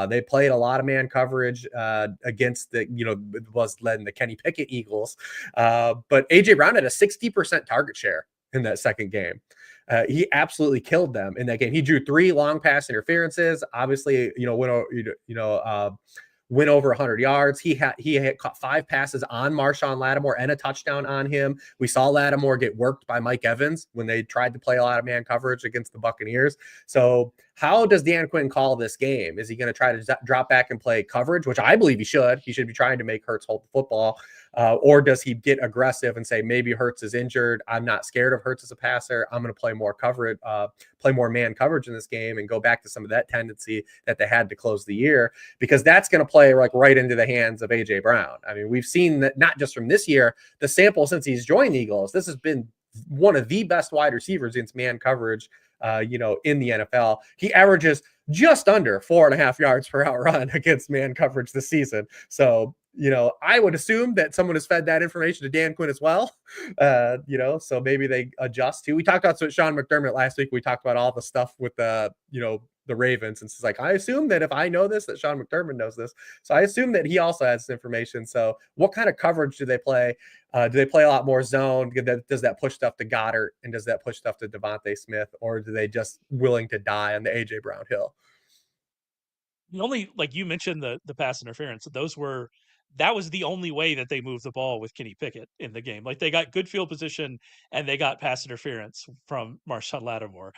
They played a lot of man coverage against was led in the Kenny Pickett Eagles. But AJ Brown had a 60% target share in that second game. He absolutely killed them in that game. He drew 3 long pass interferences. Obviously, went over 100 yards. He had caught 5 passes on Marshawn Lattimore and a touchdown on him. We saw Lattimore get worked by Mike Evans when they tried to play a lot of man coverage against the Buccaneers. So how does Dan Quinn call this game? Is he going to try to drop back and play coverage, which I believe he should? He should be trying to make Hurts hold the football. Or does he get aggressive and say, maybe Hurts is injured, I'm not scared of Hurts as a passer, I'm going to play more coverage, play more man coverage in this game, and go back to some of that tendency that they had to close the year, because that's going to play like right into the hands of AJ Brown. I mean, we've seen that not just from this year, the sample since he's joined the Eagles, this has been one of the best wide receivers against man coverage, in the NFL. He averages just under 4.5 yards per out run against man coverage this season. So, I would assume that someone has fed that information to Dan Quinn as well. So maybe they adjust too. We talked about Sean McDermott last week. We talked about all the stuff with the Ravens. And it's like, I assume that if I know this, that Sean McDermott knows this. So I assume that he also has this information. So what kind of coverage do they play? Do they play a lot more zone? Does that push stuff to Goddard? And does that push stuff to Devontae Smith? Or do they just willing to die on the AJ Brown hill? The only, like you mentioned, the pass interference, that was the only way that they moved the ball with Kenny Pickett in the game. Like, they got good field position and they got pass interference from Marshawn Lattimore,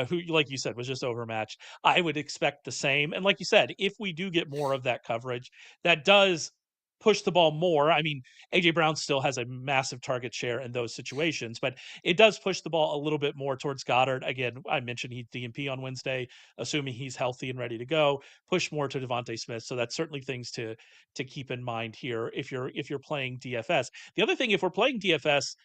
who, like you said, was just overmatched. I would expect the same. And like you said, if we do get more of that coverage, that does push the ball more. I mean, AJ Brown still has a massive target share in those situations, but it does push the ball a little bit more towards Goddard. Again, I mentioned he DNP on Wednesday, assuming he's healthy and ready to go. Push more to Devontae Smith. So that's certainly things to keep in mind here if you're playing DFS. The other thing, if we're playing DFS,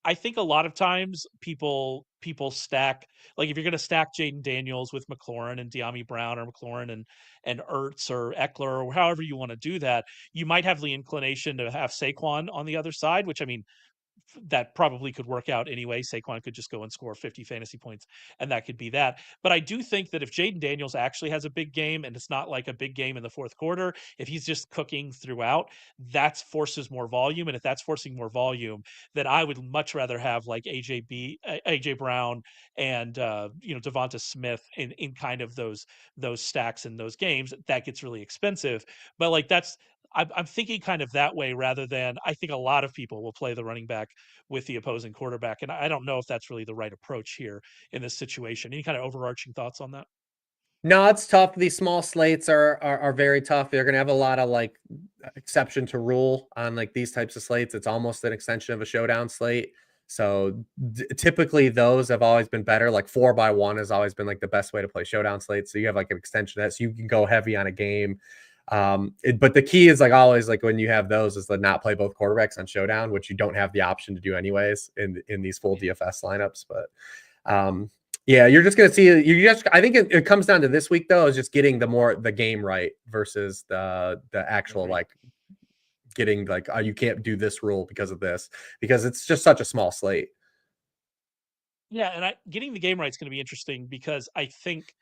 I think a lot of times people stack, like if you're going to stack Jaden Daniels with McLaurin and De'Ami Brown, or McLaurin and Ertz or Eckler, or however you want to do that, you might have the inclination to have Saquon on the other side, which, I mean, that probably could work out anyway. Saquon could just go and score 50 fantasy points, and that could be that. But I do think that if Jaden Daniels actually has a big game, and it's not like a big game in the fourth quarter, if he's just cooking throughout, that forces more volume. And if that's forcing more volume, then I would much rather have like AJ Brown and Devonta Smith in kind of those stacks in those games. That gets really expensive. But like, I'm thinking kind of that way, rather than, I think a lot of people will play the running back with the opposing quarterback. And I don't know if that's really the right approach here in this situation. Any kind of overarching thoughts on that? No, it's tough. These small slates are very tough. They're going to have a lot of like exception to rule on like these types of slates. It's almost an extension of a showdown slate. So typically those have always been better. Like 4x1 has always been like the best way to play showdown slates. So you have like an extension of that, so you can go heavy on a game. But the key is like always, like when you have those, is to not play both quarterbacks on showdown, which you don't have the option to do anyways in these full DFS lineups. But yeah, you're just gonna see. I think it comes down to this week though, is just getting the game right versus the actual like getting like, oh, you can't do this rule because of this, because it's just such a small slate. Yeah, and getting the game right is going to be interesting, because I think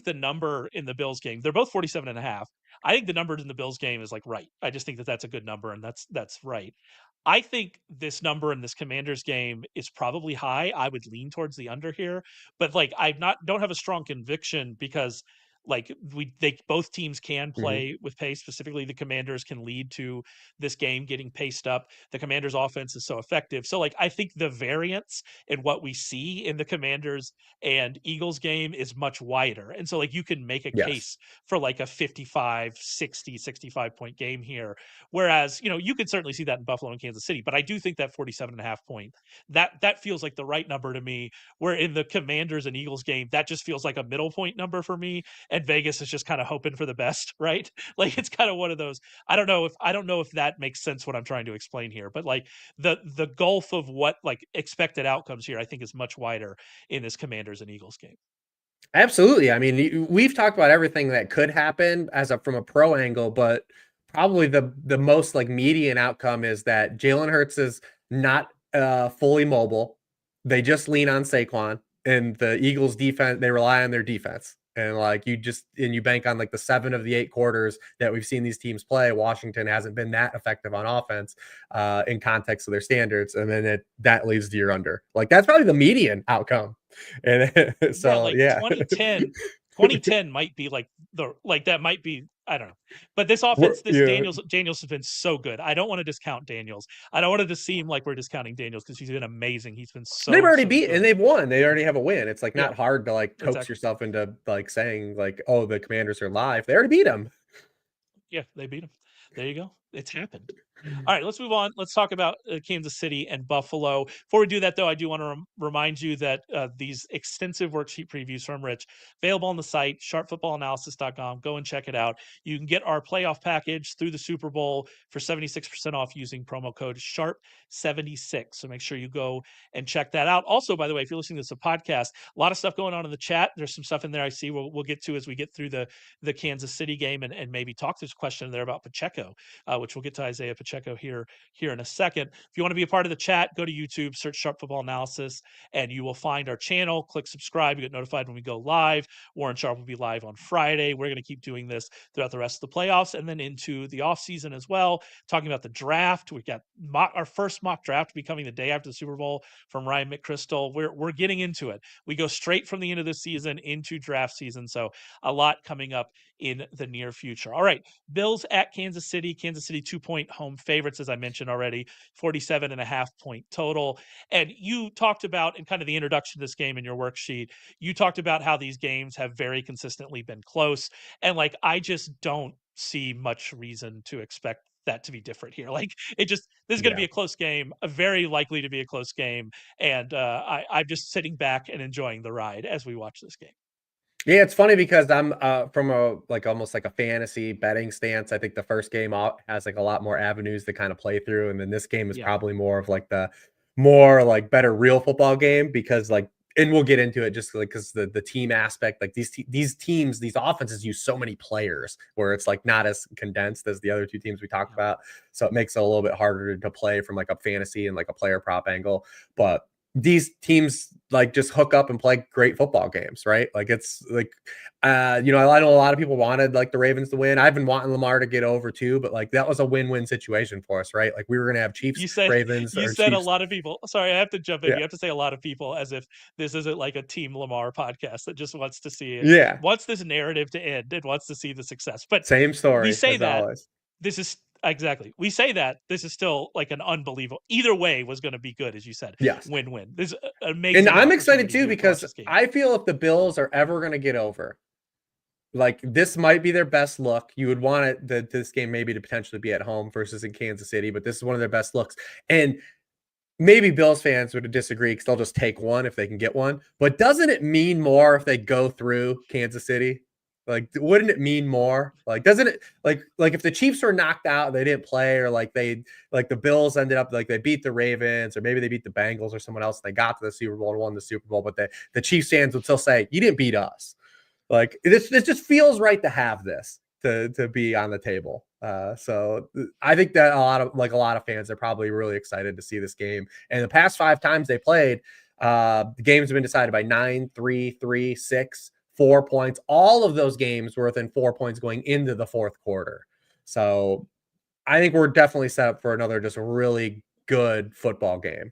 the number in the Bills game, they're both 47.5. I think the number in the Bills game is like right. I just think that that's a good number, and that's right. I think this number in this Commanders game is probably high. I would lean towards the under here, but like, don't have a strong conviction, because like both teams can Mhm. play with pace. Specifically, the Commanders can lead to this game getting paced up. The Commanders offense is so effective. So like, I think the variance in what we see in the Commanders and Eagles game is much wider. And so like, you can make a Yes. case for like a 55, 60, 65 point game here. Whereas, you could certainly see that in Buffalo and Kansas City, but I do think that 47.5 point, that feels like the right number to me, where in the Commanders and Eagles game, that just feels like a middle point number for me. And Vegas is just kind of hoping for the best, right? Like, it's kind of one of those, I don't know if that makes sense, what I'm trying to explain here, but like, the gulf of what like expected outcomes here, I think, is much wider in this Commanders and Eagles game. Absolutely. I mean, we've talked about everything that could happen from a pro angle, but probably the most like median outcome is that Jalen Hurts is not fully mobile. They just lean on Saquon, and the Eagles defense, they rely on their defense. And like you bank on like the 7 of the 8 quarters that we've seen these teams play. Washington hasn't been that effective on offense in context of their standards, and then that leads to your under. Like that's probably the median outcome. And Yeah, so like 2010 might be like that might be, I don't know. But this offense, Daniels has been so good. I don't want to discount Daniels. I don't want it to seem like we're discounting Daniels because he's been amazing. He's been they've already so beat good. and they've won. They already have a win. It's like not Yeah, hard to like coax exactly. yourself into like saying like, oh, the Commanders are live. They already beat them. Yeah, they beat him. There you go. It's happened. All right, let's move on. Let's talk about Kansas City and Buffalo. Before we do that, though, I do want to remind you that these extensive worksheet previews from Rich available on the site, sharpfootballanalysis.com. Go and check it out. You can get our playoff package through the Super Bowl for 76% off using promo code SHARP76. So make sure you go and check that out. Also, by the way, if you're listening to this podcast, a lot of stuff going on in the chat. There's some stuff in there I see we'll get to as we get through the Kansas City game and maybe talk. There's a question there about Pacheco, which we'll get to Isaiah Pacheco here in a second. If you want to be a part of the chat, go to YouTube, search Sharp Football Analysis, and you will find our channel. Click subscribe. You get notified when we go live. Warren Sharp will be live on Friday. We're going to keep doing this throughout the rest of the playoffs and then into the offseason as well. Talking about the draft. We've got our first mock draft becoming the day after the Super Bowl from Ryan McChrystal. We're getting into it. We go straight from the end of the season into draft season. So a lot coming up in the near future. All right. Bills at Kansas City. Kansas City 2-point home favorites, as I mentioned already, 47.5-point total. And you talked about in kind of the introduction to this game in your worksheet, you talked about how these games have very consistently been close. And like, I just don't see much reason to expect that to be different here. Like this is going to be a close game, very likely to be a close game. And I'm just sitting back and enjoying the ride as we watch this game. Yeah, it's funny because I'm from a like almost like a fantasy betting stance. I think the first game has like a lot more avenues to kind of play through, and then this game is probably more of like the more like better real football game because like, and we'll get into it just like because the team aspect, like these teams, these offenses use so many players where it's like not as condensed as the other two teams we talked about, so it makes it a little bit harder to play from like a fantasy and like a player prop angle, but these teams like just hook up and play great football games, right? Like it's like, I know a lot of people wanted like the Ravens to win. I've been wanting Lamar to get over too, but like that was a win-win situation for us, right? Like we were going to have Chiefs, Ravens, you or said Chiefs. A lot of people, sorry, I have to jump in. You have to say a lot of people as if this isn't like a Team Lamar podcast that just wants to see it. Yeah. Wants this narrative to end and wants to see the success. But same story. We say that always. This is exactly. We say that this is still like an unbelievable. Either way was going to be good, as you said. Yes, win-win. This is amazing. And I'm excited too because I feel if the Bills are ever going to get over, like this might be their best look. You would want it this game maybe to potentially be at home versus in Kansas City, but this is one of their best looks. And maybe Bills fans would disagree because they'll just take one if they can get one. But doesn't it mean more if they go through Kansas City? Like, wouldn't it mean more? Like, doesn't it like if the Chiefs were knocked out, they didn't play, or like the Bills ended up like they beat the Ravens, or maybe they beat the Bengals or someone else, and they got to the Super Bowl and won the Super Bowl, but the Chiefs fans would still say, you didn't beat us. Like this just feels right to have this to be on the table. So I think that a lot of fans are probably really excited to see this game. And the past 5 times they played, the games have been decided by 9, 3, 3, 6, 4 points. All of those games were within 4 points going into the fourth quarter. So I think we're definitely set up for another just really good football game.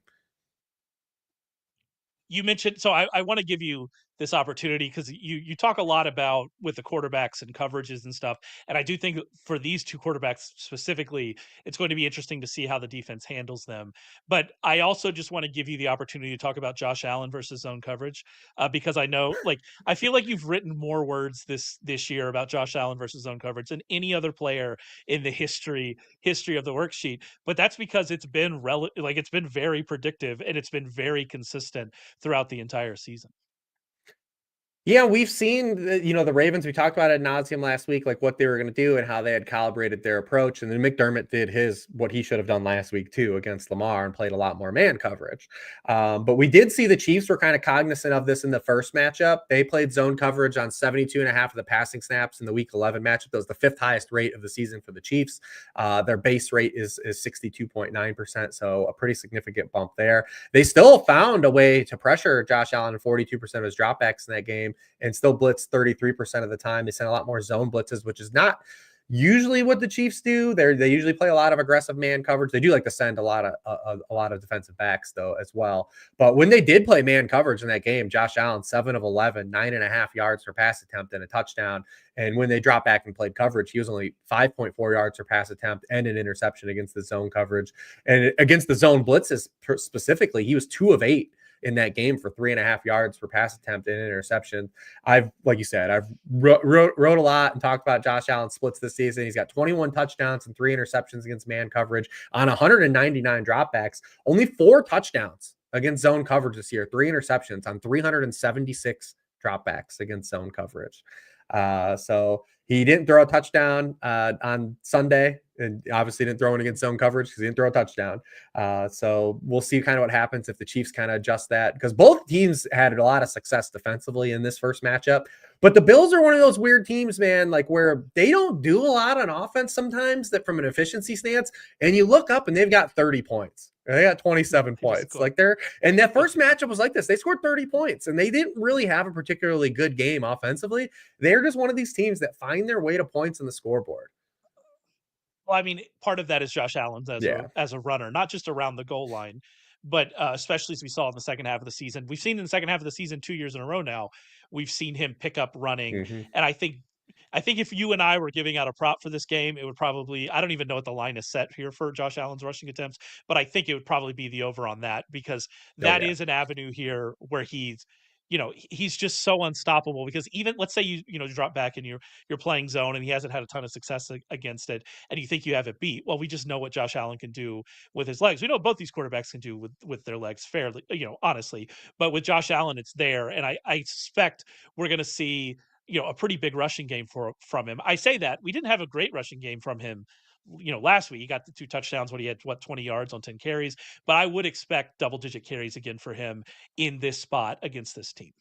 You mentioned, so I want to give you this opportunity because you talk a lot about with the quarterbacks and coverages and stuff. And I do think for these two quarterbacks specifically, it's going to be interesting to see how the defense handles them. But I also just want to give you the opportunity to talk about Josh Allen versus zone coverage because I know, like, I feel like you've written more words this year about Josh Allen versus zone coverage than any other player in the history of the worksheet. But that's because it's been it's been very predictive and it's been very consistent throughout the entire season. Yeah, we've seen, the Ravens, we talked about it ad nauseum last week, like what they were going to do and how they had calibrated their approach. And then McDermott did what he should have done last week too against Lamar and played a lot more man coverage. But we did see the Chiefs were kind of cognizant of this in the first matchup. They played zone coverage on 72.5 of the passing snaps in the week 11 matchup. That was the 5th highest rate of the season for the Chiefs. Their base rate is 62.9%. So a pretty significant bump there. They still found a way to pressure Josh Allen in 42% of his dropbacks in that game. and still blitzed 33% of the time. They sent a lot more zone blitzes, which is not usually what the Chiefs do. They usually play a lot of aggressive man coverage. They do like to send a lot of defensive backs though as well. But when they did play man coverage in that game, Josh Allen 7 of 11, 9.5 yards per pass attempt and a touchdown. And when they dropped back and played coverage, he was only 5.4 yards per pass attempt and an interception against the zone coverage. And against the zone blitzes specifically, he was 2 of 8 in that game for 3.5 yards per pass attempt and an interception. Like you said, I've wrote a lot and talked about Josh Allen splits this season. He's got 21 touchdowns and 3 interceptions against man coverage on 199 dropbacks, only 4 touchdowns against zone coverage this year, 3 interceptions on 376 dropbacks against zone coverage. So he didn't throw a touchdown on Sunday, and obviously didn't throw it against zone coverage because he didn't throw a touchdown. So we'll see kind of what happens if the Chiefs kind of adjust that, because both teams had a lot of success defensively in this first matchup. But the Bills are one of those weird teams, man, like where they don't do a lot on offense sometimes, that from an efficiency stance, and you look up and they've got 30 points. They got 27 points. And that first matchup was like this. They scored 30 points and they didn't really have a particularly good game offensively. They're just one of these teams that find their way to points on the scoreboard. Well, I mean, part of that is Josh Allen as a runner, not just around the goal line, but especially as we saw in the second half of the season. We've seen in the second half of the season 2 years in a row now, we've seen him pick up running. Mm-hmm. And I think if you and I were giving out a prop for this game, it would probably, I don't even know what the line is set here for Josh Allen's rushing attempts, but I think it would probably be the over on that, because that is an avenue here where he's just so unstoppable. Because even, let's say you drop back and you're playing zone and he hasn't had a ton of success against it, and you think you have it beat. Well, we just know what Josh Allen can do with his legs. We know both these quarterbacks can do with their legs fairly, honestly. But with Josh Allen, it's there, and I suspect we're going to see a pretty big rushing game from him. I say that we didn't have a great rushing game from him last week. He got the 2 touchdowns when he had 20 yards on 10 carries, but I would expect double-digit carries again for him in this spot against this team.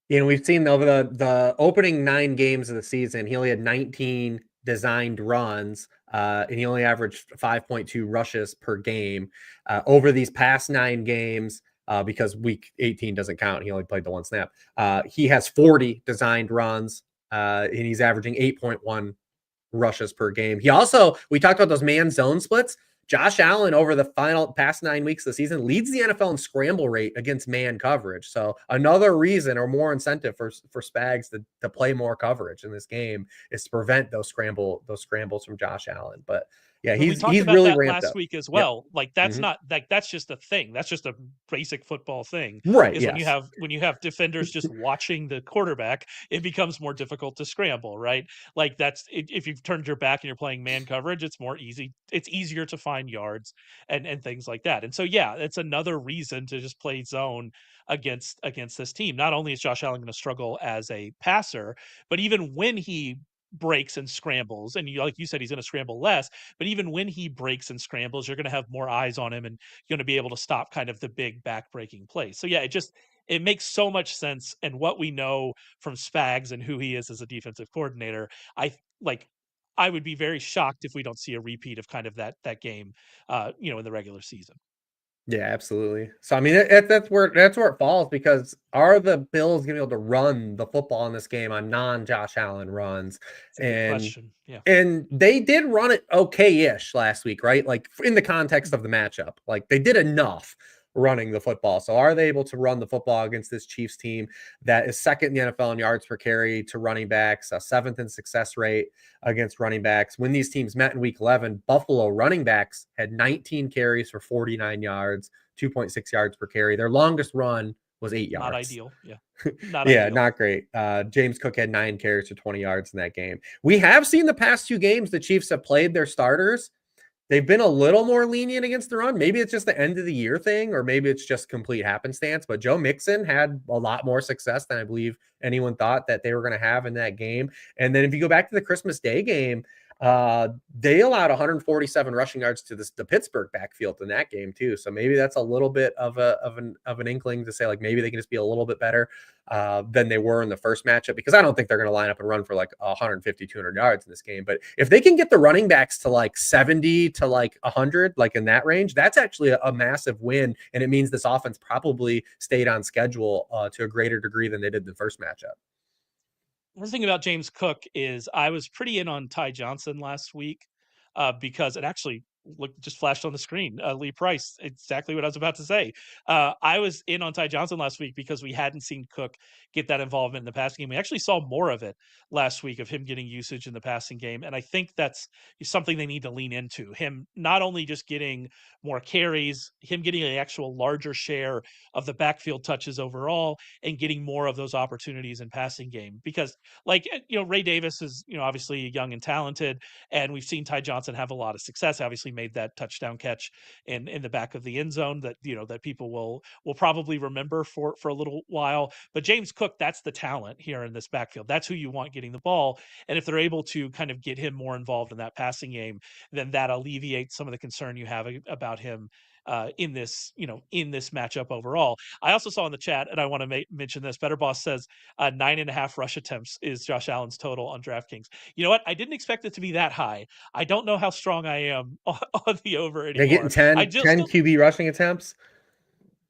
We've seen over the opening 9 games of the season, he only had 19 designed runs, and he only averaged 5.2 rushes per game. Over these past 9 games, because week 18 doesn't count, he only played the 1 snap. He has 40 designed runs, and he's averaging 8.1 rushes per game. We talked about those man zone splits. Josh Allen over the past 9 weeks of the season leads the NFL in scramble rate against man coverage. So another reason or more incentive for Spags to play more coverage in this game is to prevent those scrambles from Josh Allen. But yeah, he's really ramped last week as well. Yep. Like that's not like that's just a thing. That's just a basic football thing, right? Is when you have defenders just watching the quarterback, it becomes more difficult to scramble, right? Like if you've turned your back and you're playing man coverage, it's easier to find yards and things like that. And so yeah, it's another reason to just play zone against this team. Not only is Josh Allen going to struggle as a passer, but even when he breaks and scrambles, and like you said, he's going to scramble less, but even when he breaks and scrambles, you're going to have more eyes on him and you're going to be able to stop kind of the big back-breaking plays. So yeah, it makes so much sense. And what we know from Spags and who he is as a defensive coordinator, I would be very shocked if we don't see a repeat of kind of that game in the regular season. Yeah, absolutely. So I mean, that's where it falls, because are the Bills going to be able to run the football in this game on non-Josh Allen runs? That's a good question. Yeah, and they did run it okay-ish last week, right? Like in the context of the matchup, like they did enough running the football. So are they able to run the football against this Chiefs team that is second in the NFL in yards per carry to running backs, 7th in success rate against running backs? When these teams met in week 11, Buffalo running backs had 19 carries for 49 yards, 2.6 yards per carry. Their longest run was 8 yards. Not ideal. Yeah. Not great. James Cook had 9 carries for 20 yards in that game. We have seen the past 2 games the Chiefs have played their starters. They've been a little more lenient against the run. Maybe it's just the end of the year thing, or maybe it's just complete happenstance. But Joe Mixon had a lot more success than I believe anyone thought that they were going to have in that game. And then if you go back to the Christmas Day game, They allowed 147 rushing yards to the Pittsburgh backfield in that game too. So maybe that's a little bit of an inkling to say like maybe they can just be a little bit better than they were in the first matchup, because I don't think they're going to line up and run for like 150, 200 yards in this game. But if they can get the running backs to like 70 to like 100, like in that range, that's actually a massive win. And it means this offense probably stayed on schedule to a greater degree than they did the first matchup. The thing about James Cook is I was pretty in on Ty Johnson last week because it actually just flashed on the screen. Lee Price, exactly what I was about to say. I was in on Ty Johnson last week because we hadn't seen Cook get that involvement in the passing game. We actually saw more of it last week, of him getting usage in the passing game. And I think that's something they need to lean into. Him not only just getting more carries, him getting an actual larger share of the backfield touches overall, and getting more of those opportunities in passing game. Because Ray Davis is, obviously young and talented, and we've seen Ty Johnson have a lot of success. Obviously made that touchdown catch in the back of the end zone that that people will probably remember for a little while. But James Cook, that's the talent here in this backfield. That's who you want getting the ball. And if they're able to kind of get him more involved in that passing game, then that alleviates some of the concern you have about him in this matchup overall. I also saw in the chat, and I want to mention this, Better Boss says 9.5 rush attempts is Josh Allen's total on DraftKings. You know what? I didn't expect it to be that high. I don't know how strong I am on the over anymore. They're getting 10 QB rushing attempts.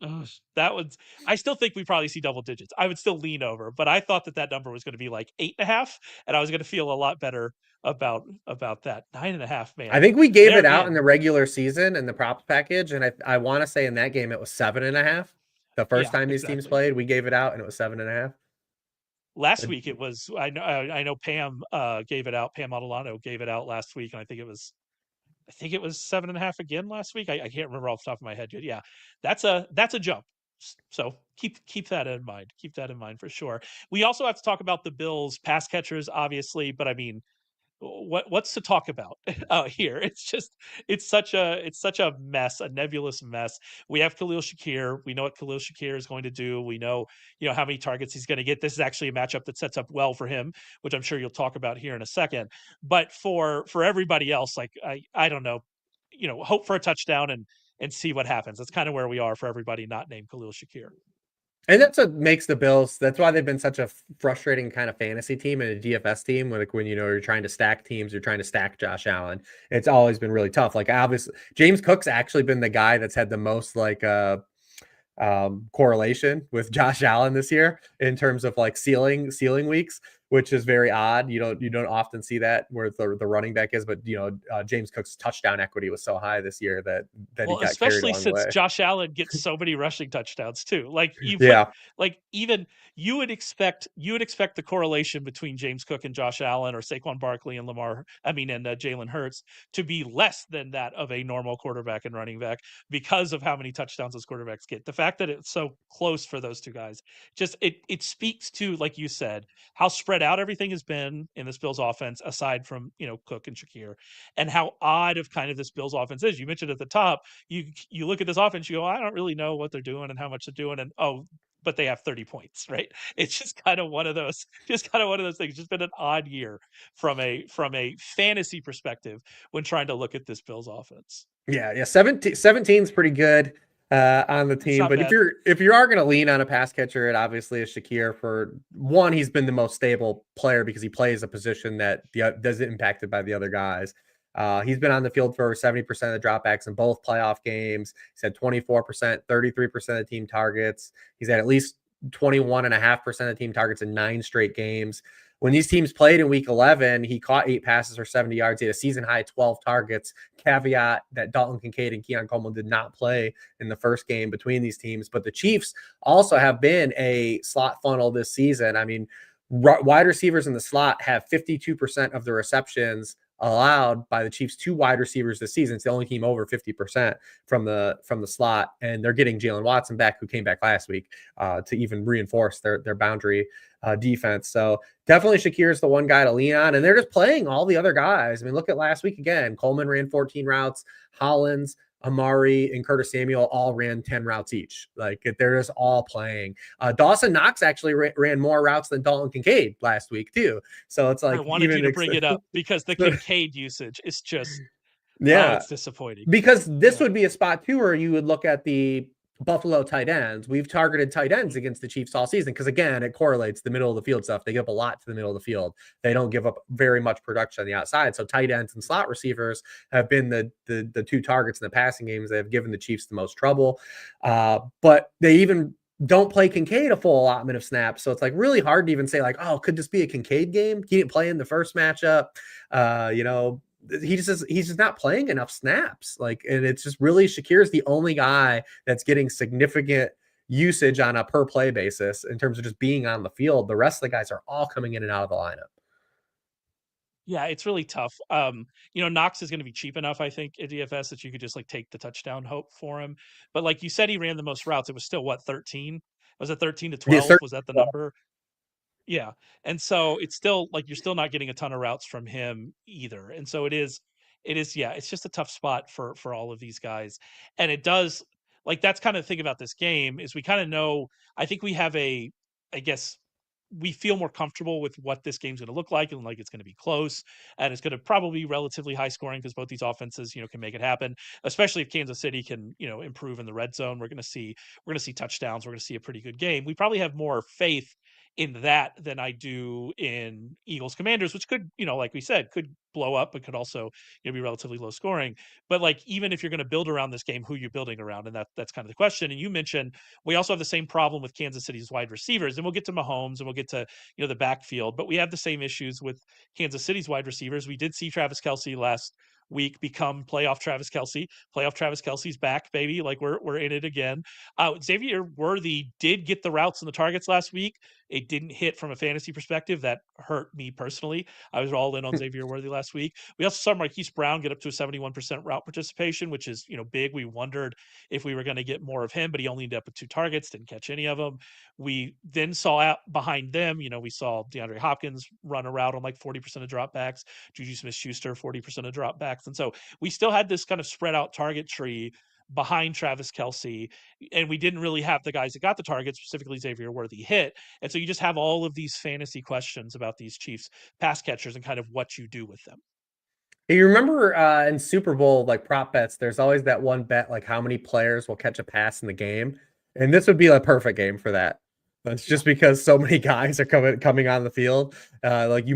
I still think we probably see double digits. I would still lean over, but I thought that number was going to be like 8.5, and I was going to feel a lot better about that. 9.5, man. I think we gave it out in the regular season in the props package, and I want to say in that game it was 7.5. The first time these teams played, we gave it out and it was 7.5. Last week it was. I know Pam gave it out. Pam Adelano gave it out last week, and I think it was 7.5 again last week. I can't remember off the top of my head. Yeah, that's a jump. So keep that in mind. Keep that in mind for sure. We also have to talk about the Bills pass catchers, obviously, but I mean, what's to talk about here? It's such a mess, a nebulous mess. We have Khalil Shakir. We know what Khalil Shakir is going to do. We know how many targets he's going to get. This is actually a matchup that sets up well for him, which I'm sure you'll talk about here in a second. But for everybody else, like I don't know, hope for a touchdown and see what happens. That's kind of where we are for everybody not named Khalil Shakir. And that's what makes the Bills. That's why they've been such a frustrating kind of fantasy team and a DFS team. When you're trying to stack teams, you're trying to stack Josh Allen. It's always been really tough. Like obviously, James Cook's actually been the guy that's had the most correlation with Josh Allen this year in terms of like ceiling weeks, which is very odd. You don't often see that where the running back is, but James Cook's touchdown equity was so high this year that he got especially carried along since Josh Allen gets so many rushing touchdowns too. Even you would expect the correlation between James Cook and Josh Allen, or Saquon Barkley and Jalen Hurts, to be less than that of a normal quarterback and running back because of how many touchdowns those quarterbacks get. The fact that it's so close for those two guys, just it speaks to, like you said, how spread out everything has been in this Bills offense, aside from Cook and Shakir, and how odd of kind of this Bills offense is. You mentioned at the top, you look at this offense, you go, I don't really know what they're doing and how much they're doing, and but they have 30 points, right? It's just kind of one of those things. It's just been an odd year from a fantasy perspective when trying to look at this Bills offense. Yeah. 17 is pretty good on the team, but bad. if you are going to lean on a pass catcher, it obviously is Shakir. For one, he's been the most stable player because he plays a position that isn't impacted by the other guys. He's been on the field for over 70% of the dropbacks in both playoff games. He's had 24%, 33% of team targets. He's had at least 21.5% of team targets in 9 straight games. When these teams played in week 11, he caught 8 passes for 70 yards. He had a season high 12 targets. Caveat that Dalton Kincaid and Keon Coleman did not play in the first game between these teams. But the Chiefs also have been a slot funnel this season. I mean, wide receivers in the slot have 52% of the receptions allowed by the Chiefs to wide receivers this season. It's the only team over 50% from the slot, and they're getting Jalen Watson back, who came back last week to even reinforce their boundary defense. So definitely Shakir is the one guy to lean on, and they're just playing all the other guys. I mean, look at last week again. Coleman ran 14 routes. Hollins Amari and Curtis Samuel all ran 10 routes each. Like they're just all playing. Dawson Knox actually ran more routes than Dalton Kincaid last week too. So it's like I wanted you to bring it up because the Kincaid usage is just it's disappointing. Because this would be a spot too where you would look at the Buffalo tight ends. We've targeted tight ends against the Chiefs all season because, again, it correlates the middle of the field stuff. They give up a lot to the middle of the field. They don't give up very much production on the outside. So tight ends and slot receivers have been the two targets in the passing games that have given the Chiefs the most trouble. But they even don't play Kincaid a full allotment of snaps. So it's like really hard to even say like, oh, could this be a Kincaid game? He didn't play in the first matchup. He's just not playing enough snaps. Like, and it's just really Shakir's the only guy that's getting significant usage on a per play basis in terms of just being on the field. The rest of the guys are all coming in and out of the lineup. Yeah, it's really tough. Knox is going to be cheap enough, I think, at DFS that you could just like take the touchdown hope for him. But like you said, he ran the most routes. It was still what, 13? Was it 13 to 12? Yeah, was that the number? Yeah. And so it's still like you're still not getting a ton of routes from him either. And so it's just a tough spot for all of these guys. And it does like that's kind of the thing about this game is we kind of know I think we have I guess we feel more comfortable with what this game's going to look like and like it's going to be close and it's going to probably be relatively high scoring because both these offenses, can make it happen, especially if Kansas City can, improve in the red zone. We're going to see touchdowns. We're going to see a pretty good game. We probably have more faith in that than I do in Eagles Commanders, which could, like we said, could blow up, but could also be relatively low scoring. But like even if you're going to build around this game, who are you building around? And that's kind of the question. And you mentioned we also have the same problem with Kansas City's wide receivers, and we'll get to Mahomes and we'll get to the backfield, but we have the same issues with Kansas City's wide receivers. We did see Travis Kelce last week become playoff Travis Kelce. Playoff Travis Kelce's back, baby. Like we're in it again. Xavier Worthy did get the routes and the targets last week. It didn't hit from a fantasy perspective. That hurt me personally. I was all in on Xavier Worthy last week. We also saw Marquise Brown get up to a 71% route participation, which is, big. We wondered if we were going to get more of him, but he only ended up with 2 targets, didn't catch any of them. We then saw out behind them, we saw DeAndre Hopkins run a route on like 40% of dropbacks, Juju Smith-Schuster, 40% of dropbacks. And so we still had this kind of spread out target tree behind Travis Kelce, and we didn't really have the guys that got the targets, specifically Xavier Worthy hit. And so you just have all of these fantasy questions about these Chiefs pass catchers and kind of what you do with them. You remember in Super Bowl, like prop bets, there's always that one bet, like how many players will catch a pass in the game. And this would be a perfect game for that. It's just because so many guys are coming on the field. Like we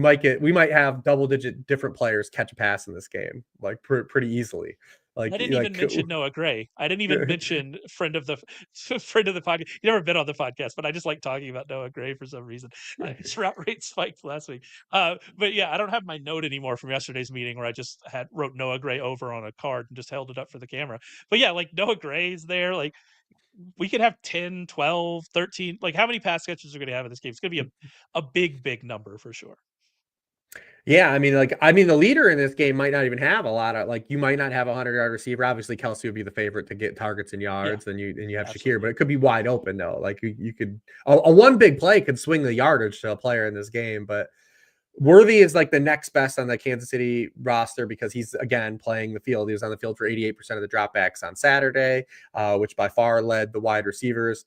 might have double-digit different players catch a pass in this game, like pretty easily. Like I didn't even mention Noah Gray. I didn't even mention friend of the podcast. He's never been on the podcast, but I just like talking about Noah Gray for some reason. His route rate spiked last week. But yeah, I don't have my note anymore from yesterday's meeting where I just wrote Noah Gray over on a card and just held it up for the camera. But yeah, like Noah Gray's there. Like we could have 10, 12, 13. Like how many pass catches are going to have in this game? It's going to be a big number for sure. Yeah, I mean, the leader in this game might not even have a lot of you might not have a 100-yard receiver. Obviously, Kelce would be the favorite to get targets and yards, and you have absolutely. Shakir, but it could be wide open though. Like you could a one big play could swing the yardage to a player in this game. But Worthy is like the next best on the Kansas City roster because he's again playing the field. He was on the field for 88% of the dropbacks on Saturday, which by far led the wide receivers.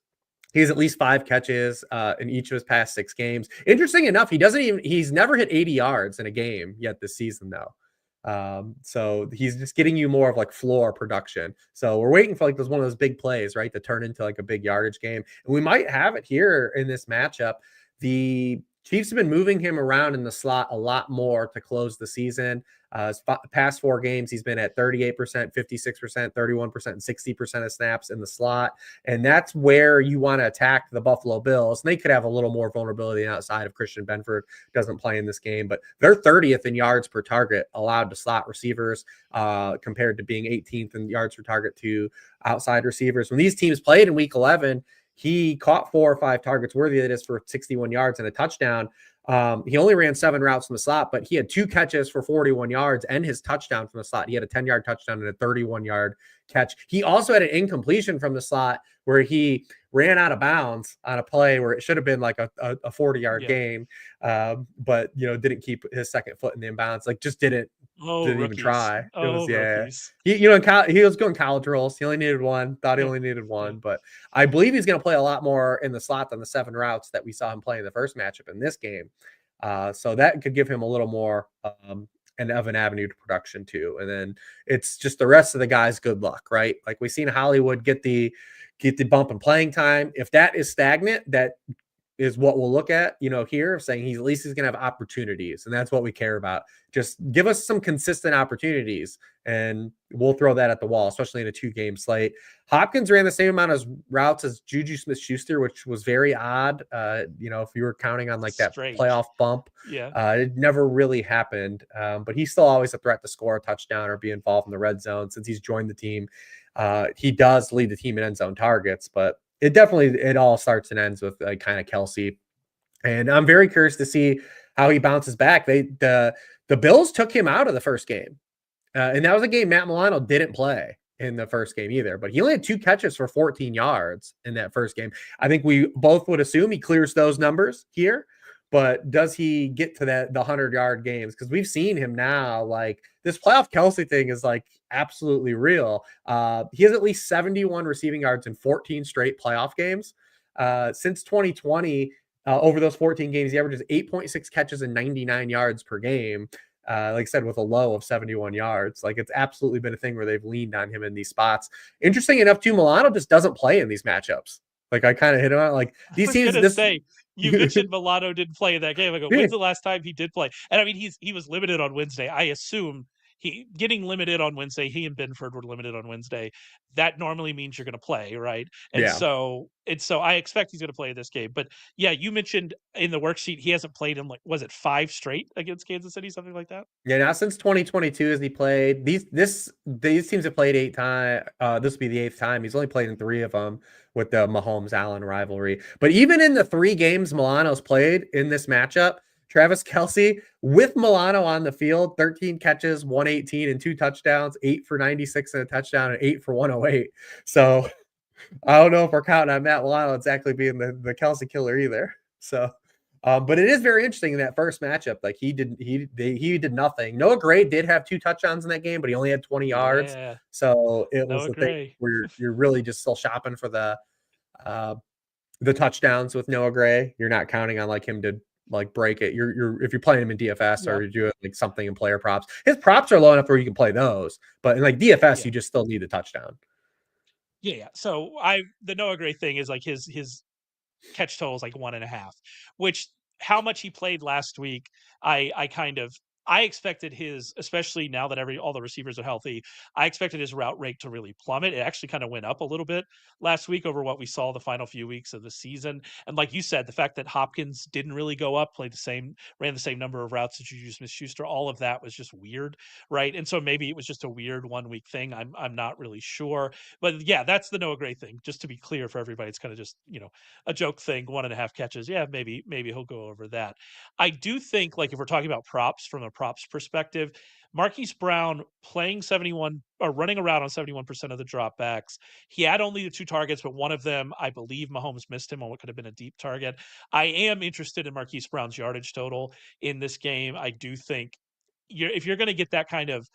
He has at least 5 catches in each of his past 6 games. Interesting enough, he's never hit 80 yards in a game yet this season, though. So he's just getting you more of like floor production. So we're waiting for like one of those big plays, right, to turn into like a big yardage game. And we might have it here in this matchup. The Chiefs have been moving him around in the slot a lot more to close the season. His past 4 games, he's been at 38%, 56%, 31%, and 60% of snaps in the slot. And that's where you want to attack the Buffalo Bills. And they could have a little more vulnerability outside if Christian Benford doesn't play in this game. But they're 30th in yards per target allowed to slot receivers compared to being 18th in yards per target to outside receivers. When these teams played in Week 11, he caught 4 or 5 targets. Worthy of this for 61 yards and a touchdown. He only ran 7 routes from the slot, but he had 2 catches for 41 yards and his touchdown from the slot. He had a 10-yard touchdown and a 31-yard catch. He also had an incompletion from the slot where he ran out of bounds on a play where it should have been like a 40-yard gain, but didn't keep his second foot in the inbounds. Like just didn't Oh, didn't even rookies. try. It was Oh, yeah. rookies. He was going college roles. He only needed one. Thought he Yeah. only needed Yeah. one, but I believe he's going to play a lot more in the slot than the 7 routes that we saw him play in the first matchup in this game. So that could give him a little more and of an avenue to production too. And then it's just the rest of the guys. Good luck, right? Like we've seen Hollywood get the bump in playing time. If that is stagnant, that is what we'll look at, here, saying he's at least he's going to have opportunities. And that's what we care about. Just give us some consistent opportunities and we'll throw that at the wall, especially in a 2-game slate. Hopkins ran the same amount of routes as Juju Smith-Schuster, which was very odd. If you were counting on like that Strange. playoff bump, Yeah. it never really happened. But he's still always a threat to score a touchdown or be involved in the red zone since he's joined the team. He does lead the team in end zone targets, but it all starts and ends with kind of Kelsey. And I'm very curious to see how he bounces back. The Bills took him out of the first game. And that was a game Matt Milano didn't play in the first game either, but he only had 2 catches for 14 yards in that first game. I think we both would assume he clears those numbers here, but does he get to the 100-yard games? Because we've seen him now, like this playoff Kelsey thing is like absolutely real. He has at least 71 receiving yards in 14 straight playoff games. Since 2020, over those 14 games, he averages 8.6 catches and 99 yards per game. Like I said, with a low of 71 yards. Like it's absolutely been a thing where they've leaned on him in these spots. Interesting enough, too, Milano just doesn't play in these matchups. Like I kind of hit him out. Like I these was teams, gonna say, you mentioned Milano didn't play in that game. I go, when's the last time he did play? And I mean, he was limited on Wednesday. I assume he getting limited on Wednesday. He and Benford were limited on Wednesday. That normally means you're going to play, right? And yeah. so I expect he's going to play this game. But yeah, you mentioned in the worksheet he hasn't played in like was it 5 straight against Kansas City, something like that? Yeah, not since 2022 has he played. These teams have played 8 times. This will be the 8th time. He's only played in 3 of them with the Mahomes Allen rivalry. But even in the 3 games Milano's played in this matchup, Travis Kelsey with Milano on the field, 13 catches, 118 and 2 touchdowns, 8 for 96 and a touchdown, and 8 for 108. So I don't know if we're counting on Matt Milano exactly being the Kelsey killer either. So but it is very interesting in that first matchup. Like he did nothing. Noah Gray did have 2 touchdowns in that game, but he only had 20 yards. Yeah, So it was Noah the thing Gray. where you're really just still shopping for uh, the touchdowns with Noah Gray. You're not counting on like him to like break it. You're if you're playing him in DFS Yeah, or you're doing like something in player props. His props are low enough where you can play those, but in like DFS, yeah. you just still need the touchdown. Yeah. So the Noah Gray thing is like his catch total is like 1.5, which how much he played last week, I kind of I expected his, especially now that all the receivers are healthy, I expected his route rate to really plummet. It actually kind of went up a little bit last week over what we saw the final few weeks of the season. And like you said, the fact that Hopkins didn't really go up, ran the same number of routes as Juju Smith-Schuster, all of that was just weird, right? And so maybe it was just a weird 1 week thing. I'm not really sure, but yeah, that's the Noah Gray thing. Just to be clear for everybody, it's kind of just a joke thing, 1.5 catches. Yeah, maybe he'll go over that. I do think, like, if we're talking about props from a props perspective, Marquise Brown playing 71 or running around on 71% of the dropbacks. He had only the 2 targets, but one of them, I believe Mahomes missed him on what could have been a deep target. I am interested in Marquise Brown's yardage total in this game. I do think if you're going to get that kind of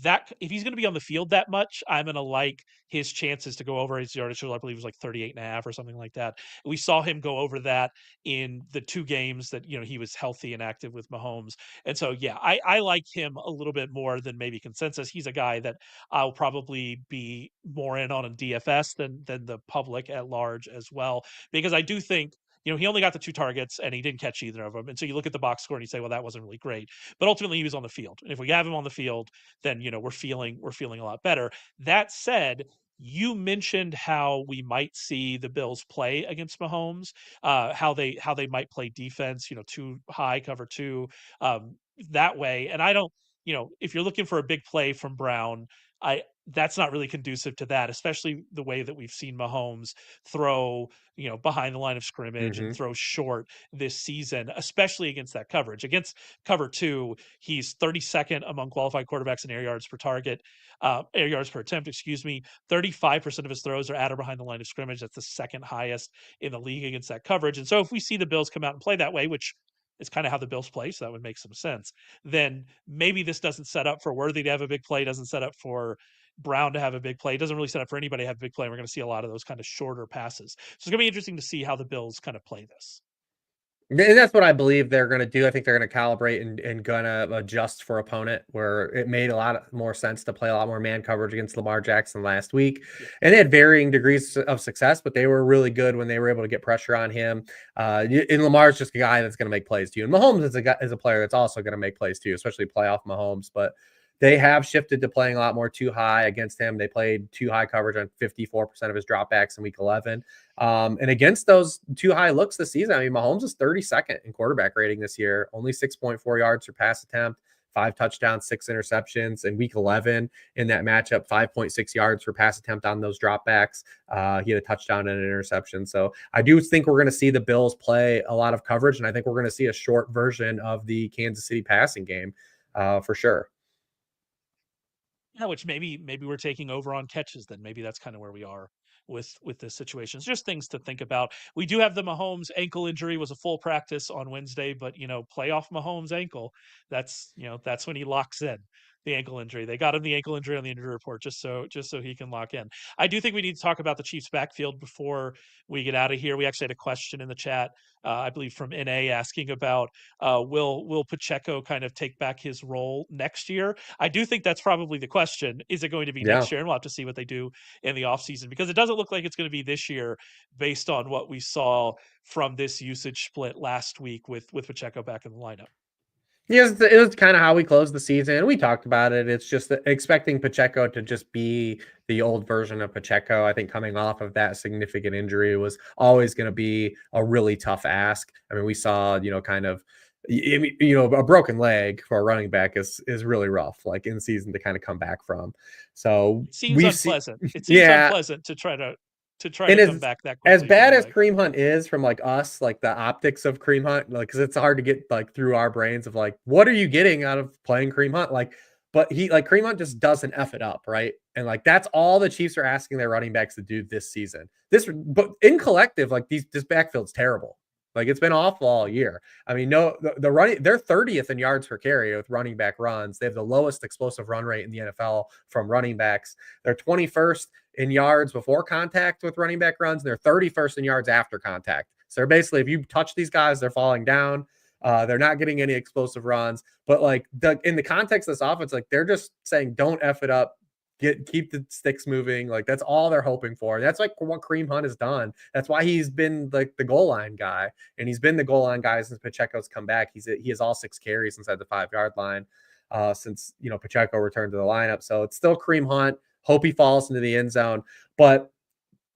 that if he's going to be on the field that much, I'm going to like his chances to go over his yardage total. I believe it was like 38.5 or something like that. We saw him go over that in the 2 games that he was healthy and active with Mahomes. And so yeah, I like him a little bit more than maybe consensus. He's a guy that I'll probably be more in on DFS than the public at large as well, because I do think he only got the 2 targets and he didn't catch either of them. And so you look at the box score and you say, well, that wasn't really great. But ultimately he was on the field. And if we have him on the field, then we're feeling a lot better. That said, you mentioned how we might see the Bills play against Mahomes, how they might play defense, too high, cover 2, that way. And I don't, if you're looking for a big play from Brown, I that's not really conducive to that, especially the way that we've seen Mahomes throw, behind the line of scrimmage and Mm-hmm. throw short this season, especially against that coverage. Against cover 2, he's 32nd among qualified quarterbacks in air yards per target, air yards per attempt, excuse me. 35% of his throws are at or behind the line of scrimmage. That's the second highest in the league against that coverage. And so if we see the Bills come out and play that way, which is kind of how the Bills play, so that would make some sense. Then maybe this doesn't set up for Worthy to have a big play, doesn't set up for Brown to have a big play, it doesn't really set up for anybody to have a big play. We're going to see a lot of those kind of shorter passes. So it's going to be interesting to see how the Bills kind of play this. And that's what I believe they're going to do. I think they're going to calibrate and going to adjust for opponent, where it made a lot more sense to play a lot more man coverage against Lamar Jackson last week. Yeah. And they had varying degrees of success, but they were really good when they were able to get pressure on him. And Lamar's just a guy that's going to make plays too. And Mahomes is a player that's also going to make plays too, especially playoff Mahomes. But they have shifted to playing a lot more too high against him. They played too high coverage on 54% of his dropbacks in week 11. And against those too high looks this season, I mean, Mahomes is 32nd in quarterback rating this year, only 6.4 yards per pass attempt, 5 touchdowns, 6 interceptions. In week 11 in that matchup, 5.6 yards per pass attempt on those dropbacks. He had a touchdown and an interception. So I do think we're going to see the Bills play a lot of coverage, and I think we're going to see a short version of the Kansas City passing game for sure. Yeah, which maybe we're taking over on catches then. Maybe that's kind of where we are with this situation. It's just things to think about. We do have the Mahomes ankle injury, was a full practice on Wednesday, but playoff Mahomes ankle, that's when he locks in the ankle injury. They got him the ankle injury on the injury report just so he can lock in. I do think we need to talk about the Chiefs backfield before we get out of here. We actually had a question in the chat, I believe from NA, asking about will Pacheco kind of take back his role next year? I do think that's probably the question. Is it going to be Yeah. next year? And we'll have to see what they do in the offseason, because it doesn't look like it's going to be this year based on what we saw from this usage split last week with Pacheco back in the lineup. Yes, it was kind of how we closed the season. We talked about it. It's just expecting Pacheco to just be the old version of Pacheco. I think coming off of that significant injury was always going to be a really tough ask. I mean, we saw, kind of, a broken leg for a running back is really rough, like in season to kind of come back from. So it seems we've seen, unpleasant. It seems yeah, unpleasant to try to and come back that as quickly from bad a as leg. Kareem Hunt is from like us, like the optics of Kareem Hunt, like because it's hard to get like through our brains of like, what are you getting out of playing Kareem Hunt? Like, but Kareem Hunt just doesn't F it up, right? And like that's all the Chiefs are asking their running backs to do this season. But in collective, like this backfield's terrible. Like it's been awful all year. I mean, no, the running, they're 30th in yards per carry with running back runs. They have the lowest explosive run rate in the NFL from running backs. They're 21st in yards before contact with running back runs. And they're 31st in yards after contact. So they're basically, if you touch these guys, they're falling down. They're not getting any explosive runs. But like in the context of this offense, like they're just saying, don't F it up. Keep the sticks moving. Like that's all they're hoping for. And that's like what Kareem Hunt has done. That's why he's been like the goal line guy, and he's been the goal line guy since Pacheco's come back. He has all 6 carries inside the 5-yard line since Pacheco returned to the lineup. So it's still Kareem Hunt. Hope he falls into the end zone. But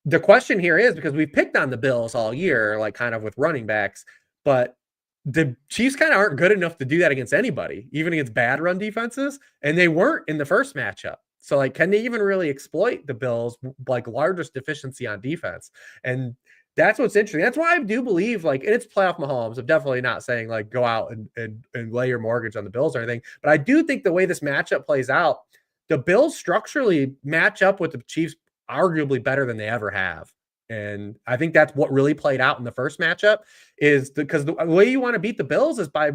the question here is, because we've picked on the Bills all year, like kind of with running backs, but the Chiefs kind of aren't good enough to do that against anybody, even against bad run defenses. And they weren't in the first matchup. So like, can they even really exploit the Bills' like largest deficiency on defense? And that's what's interesting. That's why I do believe and it's playoff Mahomes. I'm definitely not saying like go out and lay your mortgage on the Bills or anything. But I do think the way this matchup plays out, the Bills structurally match up with the Chiefs arguably better than they ever have. And I think that's what really played out in the first matchup, is because the way you want to beat the Bills is by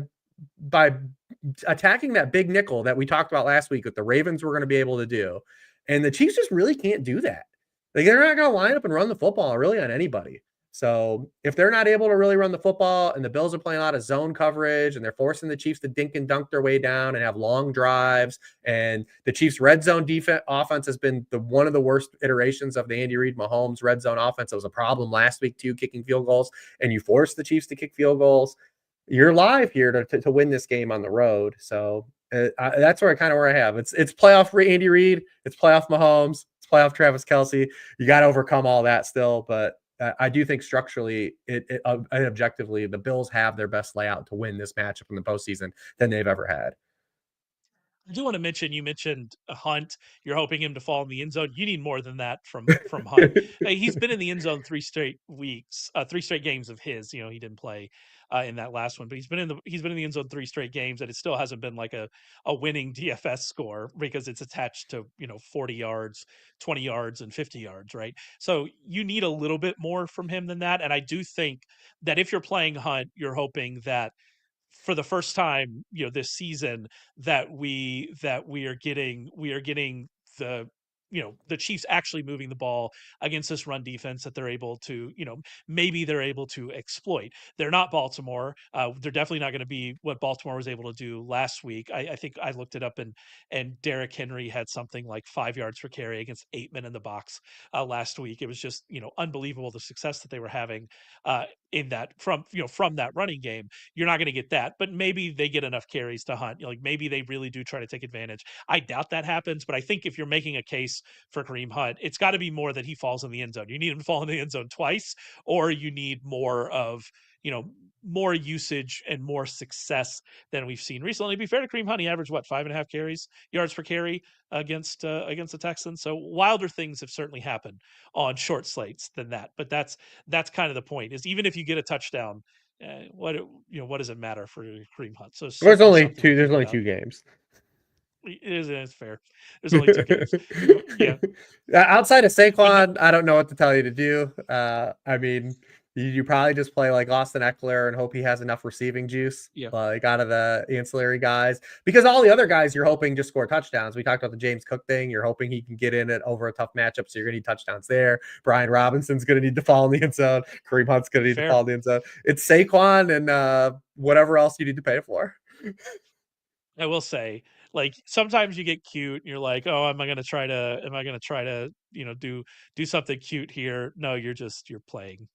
attacking that big nickel that we talked about last week, that the Ravens were going to be able to do. And the Chiefs just really can't do that. Like they're not going to line up and run the football really on anybody. So if they're not able to really run the football, and the Bills are playing a lot of zone coverage, and they're forcing the Chiefs to dink and dunk their way down and have long drives, and the Chiefs' red zone offense has been one of the worst iterations of the Andy Reid Mahomes red zone offense. It was a problem last week too, kicking field goals, and you force the Chiefs to kick field goals. You're live here to win this game on the road. So that's where I have. It's playoff Andy Reid, it's playoff Mahomes, it's playoff Travis Kelce. You got to overcome all that still, but I do think structurally, and objectively, the Bills have their best layout to win this matchup in the postseason than they've ever had. I do want to mention, you mentioned Hunt. You're hoping him to fall in the end zone. You need more than that from Hunt. He's been in the end zone 3 straight weeks, 3 straight games of his. He didn't play in that last one, but he's been in the end zone 3 straight games, and it still hasn't been like a winning DFS score, because it's attached to 40 yards, 20 yards, and 50 yards, right? So you need a little bit more from him than that. And I do think that if you're playing Hunt, you're hoping that for the first time, this season, that we are getting the the Chiefs actually moving the ball against this run defense that they're able to, maybe they're able to exploit. They're not Baltimore. They're definitely not going to be what Baltimore was able to do last week. I think I looked it up, and Derrick Henry had something like 5 yards per carry against 8 men in the box last week. It was just unbelievable, the success that they were having in that from that running game. You're not going to get that, but maybe they get enough carries to Hunt. Like maybe they really do try to take advantage. I doubt that happens, but I think if you're making a case for Kareem Hunt, it's got to be more that he falls in the end zone. You need him to fall in the end zone twice, or you need more of more usage and more success than we've seen recently. To be fair to Kareem Hunt, he averaged 5.5 yards per carry against the Texans. So wilder things have certainly happened on short slates than that. But that's kind of the point. Is even if you get a touchdown, what does it matter for Kareem Hunt? So There's certainly only something to two. There's think only about. 2 games. It's fair. There's only 2 games. Yeah. Outside of But Saquon, I don't know what to tell you to do. I mean, you probably just play like Austin Eckler and hope he has enough receiving juice, yeah, like out of the ancillary guys, because all the other guys you're hoping just score touchdowns. We talked about the James Cook thing. You're hoping he can get in it over a tough matchup, so you're gonna need touchdowns there. Brian Robinson's gonna need to fall in the end zone. Kareem Hunt's gonna need to fair. fall in the end zone. It's Saquon and whatever else you need to pay for. I will say, like sometimes you get cute and you're like, oh, am I gonna try to do something cute here? No, you're playing.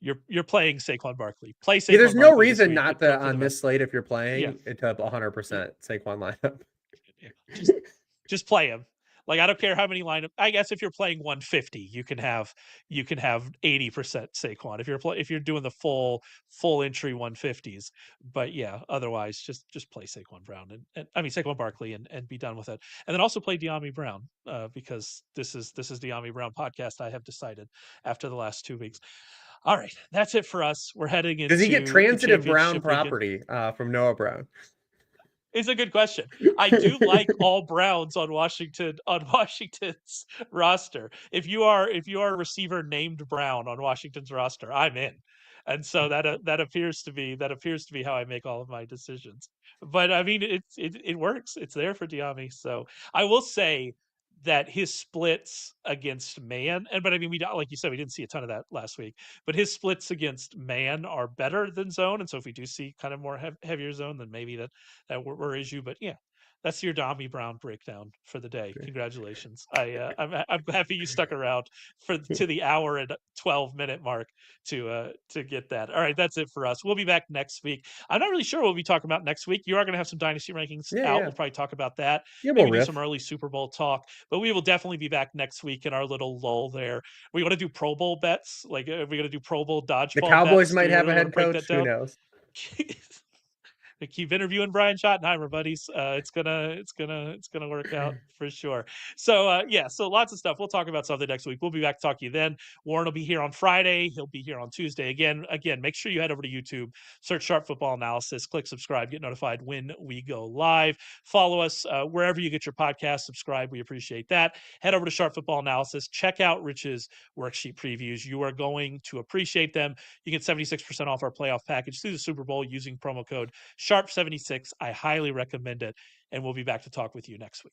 You're playing Saquon Barkley. Play Yeah, there's Saquon no Barkley this reason week and not to hope for the on best. this slate if you're Yeah, playing to yeah, 100% Saquon lineup. yeah. Just play him. Like I don't care how many lineup. I guess if you're playing 150, you can have 80% Saquon if you're doing the full entry 150s. But yeah, otherwise just play Saquon Brown and I mean Saquon Barkley and be done with it. And then also play De'Ami Brown because this is De'Ami Brown podcast. I have decided after the last 2 weeks. All right, that's it for us. We're heading Does he get into the transitive Brown championship weekend. property from Noah Brown? It's a good question. I do like all Browns on Washington's roster. If you are a receiver named Brown on Washington's roster, I'm in. And so that appears to be how I make all of my decisions. But I mean, it works. It's there for Diami. So I will say that his splits against man, but I mean, like you said, we didn't see a ton of that last week. But his splits against man are better than zone. And so if we do see kind of more heavier zone, then maybe that worries you. But yeah, that's your Dami Brown breakdown for the day. Congratulations. I'm happy you stuck around to the hour and 12-minute mark to get that. All right, that's it for us. We'll be back next week. I'm not really sure what we'll be talking about next week. You are going to have some dynasty rankings Yeah, out. yeah. We'll probably talk about that. Yeah, we'll Maybe do riff. some early Super Bowl talk. But we will definitely be back next week in our little lull there. We want to do Pro Bowl bets. Like, are we going to do Pro Bowl The dodgeball Cowboys bets? Do might we have a really want to head break that coach. Who down? knows? We keep interviewing Brian Schottenheimer, buddies. It's gonna work out for sure. So yeah, so lots of stuff. We'll talk about something next week. We'll be back to talk to you then. Warren will be here on Friday. He'll be here on Tuesday again. Make sure you head over to YouTube, search Sharp Football Analysis, click subscribe, get notified when we go live. Follow us wherever you get your podcast. Subscribe. We appreciate that. Head over to Sharp Football Analysis. Check out Rich's worksheet previews. You are going to appreciate them. You get 76% off our playoff package through the Super Bowl using promo code Sharp76. I highly recommend it. And we'll be back to talk with you next week.